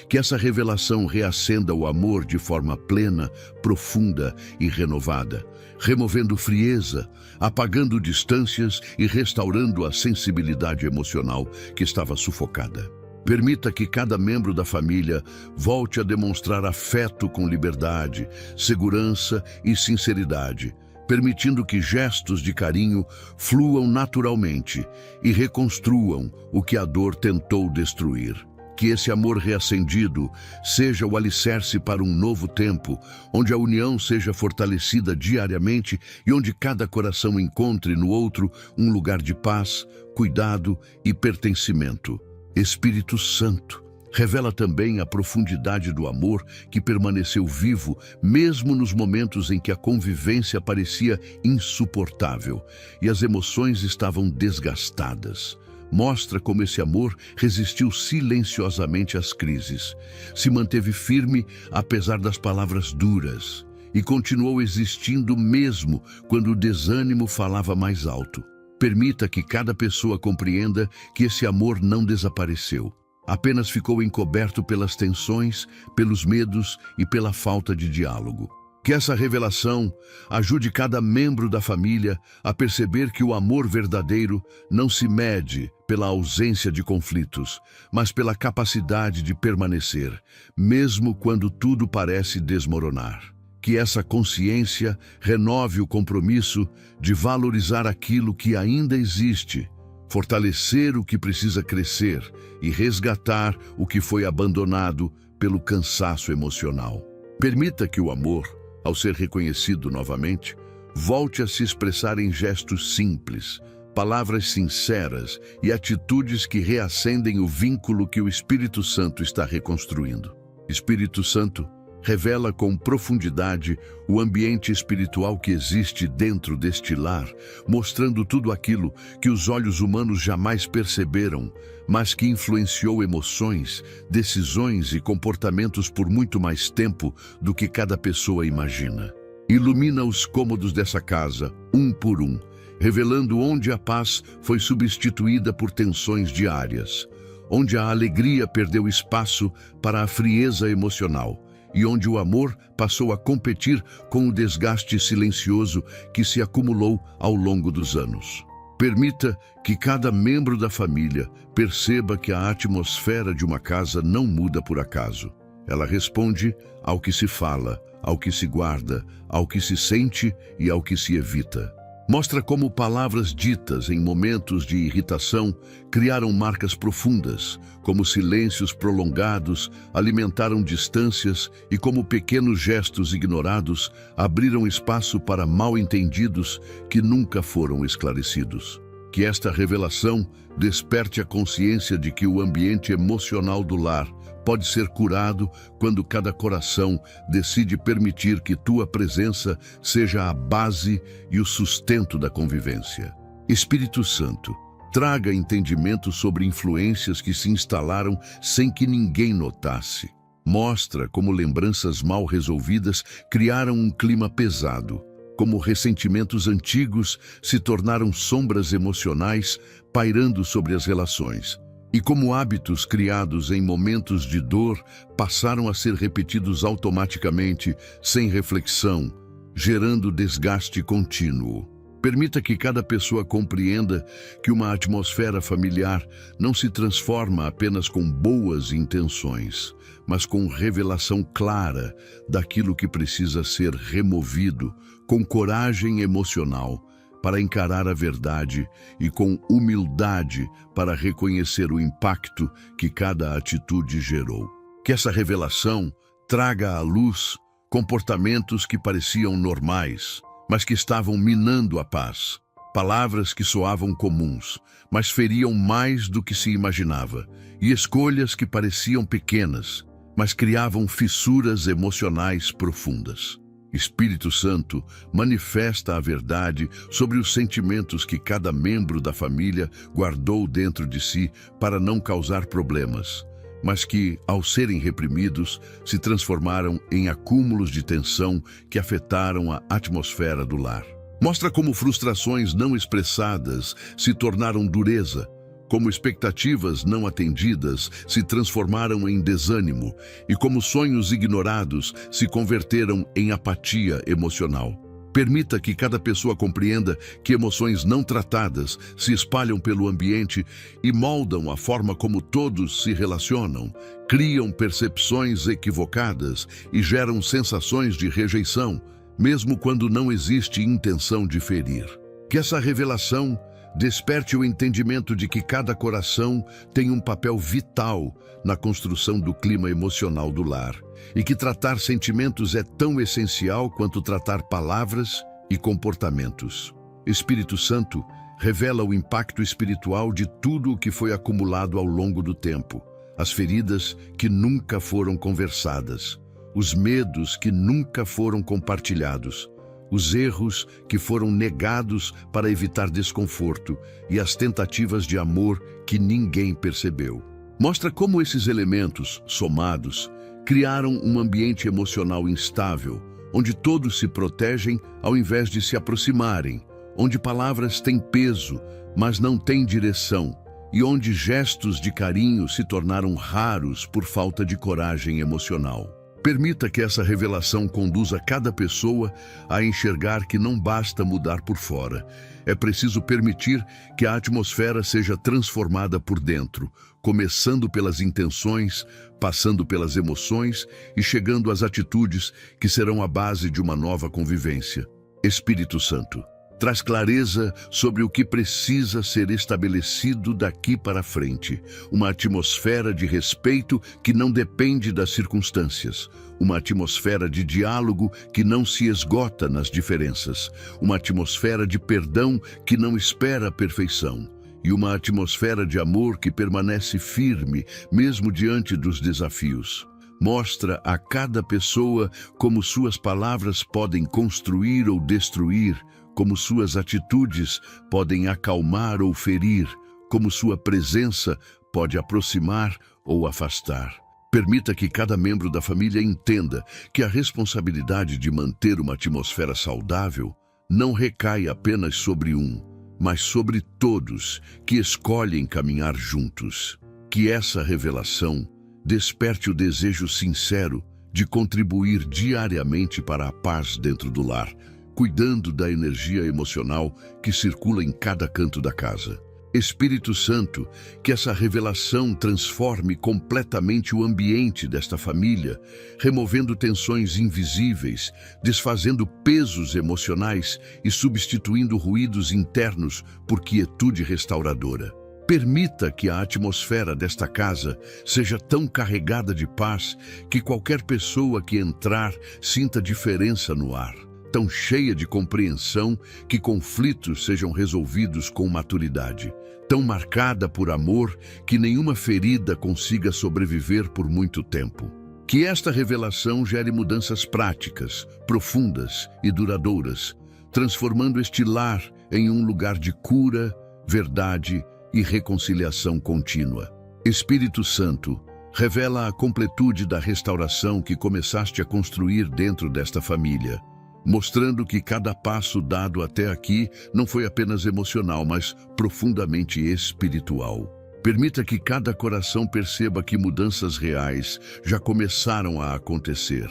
S1: que essa revelação reacenda o amor de forma plena, profunda e renovada, removendo frieza, apagando distâncias e restaurando a sensibilidade emocional que estava sufocada. Permita que cada membro da família volte a demonstrar afeto com liberdade, segurança e sinceridade, permitindo que gestos de carinho fluam naturalmente e reconstruam o que a dor tentou destruir. Que esse amor reacendido seja o alicerce para um novo tempo, onde a união seja fortalecida diariamente e onde cada coração encontre no outro um lugar de paz, cuidado e pertencimento. Espírito Santo, revela também a profundidade do amor que permaneceu vivo, mesmo nos momentos em que a convivência parecia insuportável e as emoções estavam desgastadas. Mostra como esse amor resistiu silenciosamente às crises, se manteve firme apesar das palavras duras e continuou existindo mesmo quando o desânimo falava mais alto. Permita que cada pessoa compreenda que esse amor não desapareceu. Apenas ficou encoberto pelas tensões, pelos medos e pela falta de diálogo. Que essa revelação ajude cada membro da família a perceber que o amor verdadeiro não se mede pela ausência de conflitos, mas pela capacidade de permanecer, mesmo quando tudo parece desmoronar. Que essa consciência renove o compromisso de valorizar aquilo que ainda existe, fortalecer o que precisa crescer e resgatar o que foi abandonado pelo cansaço emocional. Permita que o amor, ao ser reconhecido novamente, volte a se expressar em gestos simples, palavras sinceras e atitudes que reacendem o vínculo que o Espírito Santo está reconstruindo. Espírito Santo, revela com profundidade o ambiente espiritual que existe dentro deste lar, mostrando tudo aquilo que os olhos humanos jamais perceberam, mas que influenciou emoções, decisões e comportamentos por muito mais tempo do que cada pessoa imagina. Ilumina os cômodos dessa casa, um por um, revelando onde a paz foi substituída por tensões diárias, onde a alegria perdeu espaço para a frieza emocional, e onde o amor passou a competir com o desgaste silencioso que se acumulou ao longo dos anos. Permita que cada membro da família perceba que a atmosfera de uma casa não muda por acaso. Ela responde ao que se fala, ao que se guarda, ao que se sente e ao que se evita. Mostra como palavras ditas em momentos de irritação criaram marcas profundas, como silêncios prolongados alimentaram distâncias e como pequenos gestos ignorados abriram espaço para mal-entendidos que nunca foram esclarecidos. Que esta revelação desperte a consciência de que o ambiente emocional do lar pode ser curado quando cada coração decide permitir que tua presença seja a base e o sustento da convivência. Espírito Santo, traga entendimento sobre influências que se instalaram sem que ninguém notasse. Mostra como lembranças mal resolvidas criaram um clima pesado, como ressentimentos antigos se tornaram sombras emocionais pairando sobre as relações. E como hábitos criados em momentos de dor passaram a ser repetidos automaticamente, sem reflexão, gerando desgaste contínuo. Permita que cada pessoa compreenda que uma atmosfera familiar não se transforma apenas com boas intenções, mas com revelação clara daquilo que precisa ser removido, com coragem emocional, para encarar a verdade e com humildade para reconhecer o impacto que cada atitude gerou. Que essa revelação traga à luz comportamentos que pareciam normais, mas que estavam minando a paz. Palavras que soavam comuns, mas feriam mais do que se imaginava. E escolhas que pareciam pequenas, mas criavam fissuras emocionais profundas. Espírito Santo, manifesta a verdade sobre os sentimentos que cada membro da família guardou dentro de si para não causar problemas, mas que, ao serem reprimidos, se transformaram em acúmulos de tensão que afetaram a atmosfera do lar. Mostra como frustrações não expressadas se tornaram dureza, como expectativas não atendidas se transformaram em desânimo e como sonhos ignorados se converteram em apatia emocional. Permita que cada pessoa compreenda que emoções não tratadas se espalham pelo ambiente e moldam a forma como todos se relacionam, criam percepções equivocadas e geram sensações de rejeição, mesmo quando não existe intenção de ferir. Que essa revelação desperte o entendimento de que cada coração tem um papel vital na construção do clima emocional do lar, e que tratar sentimentos é tão essencial quanto tratar palavras e comportamentos. Espírito Santo revela o impacto espiritual de tudo o que foi acumulado ao longo do tempo, as feridas que nunca foram conversadas, os medos que nunca foram compartilhados, os erros que foram negados para evitar desconforto e as tentativas de amor que ninguém percebeu. Mostra como esses elementos, somados, criaram um ambiente emocional instável, onde todos se protegem ao invés de se aproximarem, onde palavras têm peso, mas não têm direção, e onde gestos de carinho se tornaram raros por falta de coragem emocional. Permita que essa revelação conduza cada pessoa a enxergar que não basta mudar por fora. É preciso permitir que a atmosfera seja transformada por dentro, começando pelas intenções, passando pelas emoções e chegando às atitudes que serão a base de uma nova convivência. Espírito Santo, traz clareza sobre o que precisa ser estabelecido daqui para frente. Uma atmosfera de respeito que não depende das circunstâncias. Uma atmosfera de diálogo que não se esgota nas diferenças. Uma atmosfera de perdão que não espera a perfeição. E uma atmosfera de amor que permanece firme, mesmo diante dos desafios. Mostra a cada pessoa como suas palavras podem construir ou destruir, como suas atitudes podem acalmar ou ferir, como sua presença pode aproximar ou afastar. Permita que cada membro da família entenda que a responsabilidade de manter uma atmosfera saudável não recai apenas sobre um, mas sobre todos que escolhem caminhar juntos. Que essa revelação desperte o desejo sincero de contribuir diariamente para a paz dentro do lar, cuidando da energia emocional que circula em cada canto da casa. Espírito Santo, que essa revelação transforme completamente o ambiente desta família, removendo tensões invisíveis, desfazendo pesos emocionais e substituindo ruídos internos por quietude restauradora. Permita que a atmosfera desta casa seja tão carregada de paz que qualquer pessoa que entrar sinta diferença no ar. Tão cheia de compreensão que conflitos sejam resolvidos com maturidade, tão marcada por amor que nenhuma ferida consiga sobreviver por muito tempo. Que esta revelação gere mudanças práticas, profundas e duradouras, transformando este lar em um lugar de cura, verdade e reconciliação contínua. Espírito Santo, revela a completude da restauração que começaste a construir dentro desta família, mostrando que cada passo dado até aqui não foi apenas emocional, mas profundamente espiritual. Permita que cada coração perceba que mudanças reais já começaram a acontecer,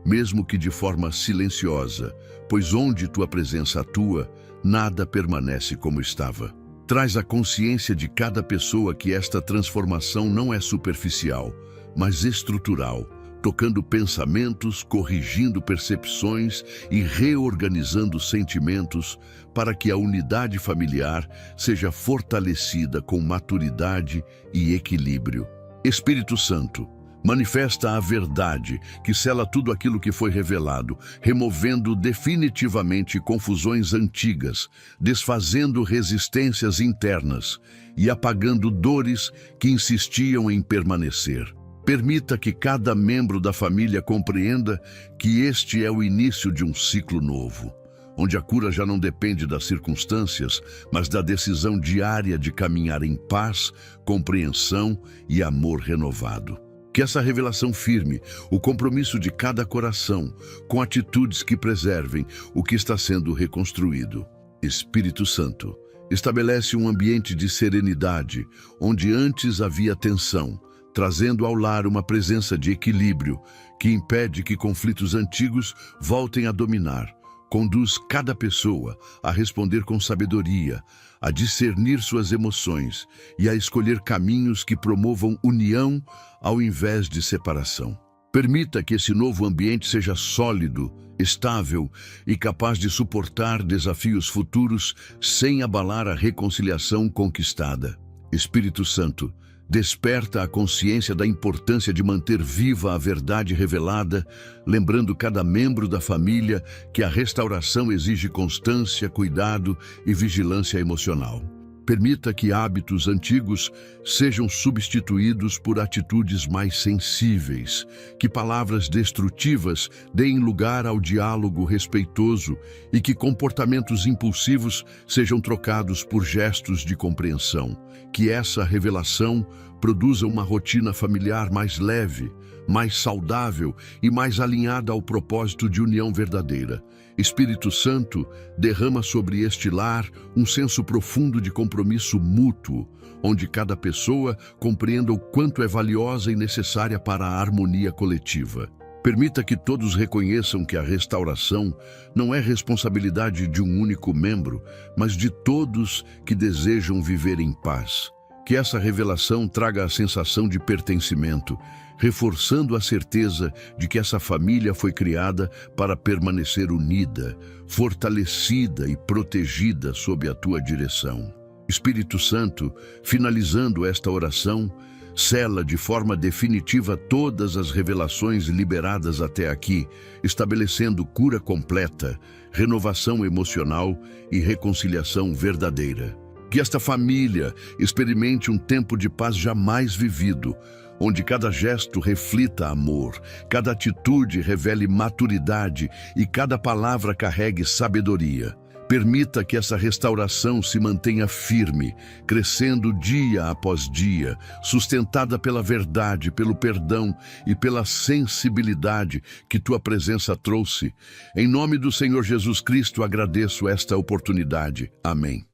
S1: mesmo que de forma silenciosa, pois onde tua presença atua, nada permanece como estava. Traz a consciência de cada pessoa que esta transformação não é superficial, mas estrutural, tocando pensamentos, corrigindo percepções e reorganizando sentimentos para que a unidade familiar seja fortalecida com maturidade e equilíbrio. Espírito Santo, manifesta a verdade que sela tudo aquilo que foi revelado, removendo definitivamente confusões antigas, desfazendo resistências internas e apagando dores que insistiam em permanecer. Permita que cada membro da família compreenda que este é o início de um ciclo novo, onde a cura já não depende das circunstâncias, mas da decisão diária de caminhar em paz, compreensão e amor renovado. Que essa revelação firme o compromisso de cada coração com atitudes que preservem o que está sendo reconstruído. Espírito Santo, estabelece um ambiente de serenidade, onde antes havia tensão, trazendo ao lar uma presença de equilíbrio que impede que conflitos antigos voltem a dominar. Conduz cada pessoa a responder com sabedoria, a discernir suas emoções e a escolher caminhos que promovam união ao invés de separação. Permita que esse novo ambiente seja sólido, estável e capaz de suportar desafios futuros sem abalar a reconciliação conquistada. Espírito Santo, desperta a consciência da importância de manter viva a verdade revelada, lembrando cada membro da família que a restauração exige constância, cuidado e vigilância emocional. Permita que hábitos antigos sejam substituídos por atitudes mais sensíveis, que palavras destrutivas deem lugar ao diálogo respeitoso e que comportamentos impulsivos sejam trocados por gestos de compreensão. Que essa revelação produza uma rotina familiar mais leve, mais saudável e mais alinhada ao propósito de união verdadeira. Espírito Santo, derrama sobre este lar um senso profundo de compromisso mútuo, onde cada pessoa compreenda o quanto é valiosa e necessária para a harmonia coletiva. Permita que todos reconheçam que a restauração não é responsabilidade de um único membro, mas de todos que desejam viver em paz. Que essa revelação traga a sensação de pertencimento, reforçando a certeza de que essa família foi criada para permanecer unida, fortalecida e protegida sob a tua direção. Espírito Santo, finalizando esta oração, sela de forma definitiva todas as revelações liberadas até aqui, estabelecendo cura completa, renovação emocional e reconciliação verdadeira. Que esta família experimente um tempo de paz jamais vivido, onde cada gesto reflita amor, cada atitude revele maturidade e cada palavra carregue sabedoria. Permita que essa restauração se mantenha firme, crescendo dia após dia, sustentada pela verdade, pelo perdão e pela sensibilidade que tua presença trouxe. Em nome do Senhor Jesus Cristo, agradeço esta oportunidade. Amém.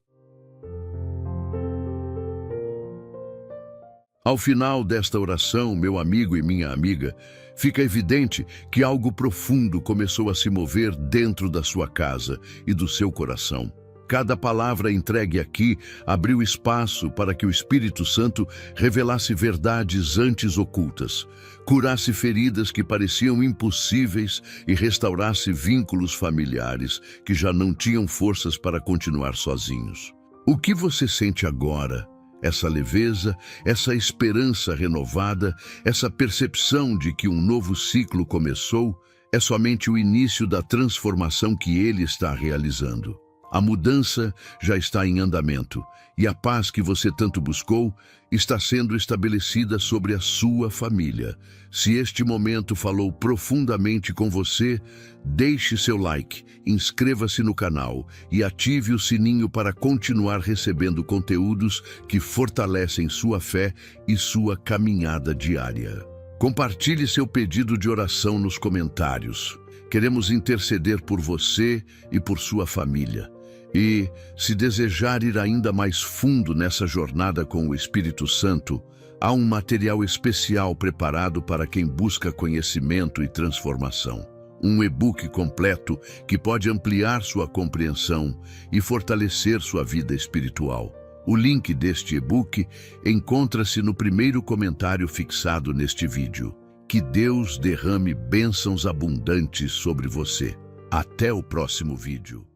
S1: Ao final desta oração, meu amigo e minha amiga, fica evidente que algo profundo começou a se mover dentro da sua casa e do seu coração. Cada palavra entregue aqui abriu espaço para que o Espírito Santo revelasse verdades antes ocultas, curasse feridas que pareciam impossíveis e restaurasse vínculos familiares que já não tinham forças para continuar sozinhos. O que você sente agora? Essa leveza, essa esperança renovada, essa percepção de que um novo ciclo começou, é somente o início da transformação que ele está realizando. A mudança já está em andamento e a paz que você tanto buscou está sendo estabelecida sobre a sua família. Se este momento falou profundamente com você, deixe seu like, inscreva-se no canal e ative o sininho para continuar recebendo conteúdos que fortalecem sua fé e sua caminhada diária. Compartilhe seu pedido de oração nos comentários. Queremos interceder por você e por sua família. E, se desejar ir ainda mais fundo nessa jornada com o Espírito Santo, há um material especial preparado para quem busca conhecimento e transformação. Um e-book completo que pode ampliar sua compreensão e fortalecer sua vida espiritual. O link deste e-book encontra-se no primeiro comentário fixado neste vídeo. Que Deus derrame bênçãos abundantes sobre você. Até o próximo vídeo.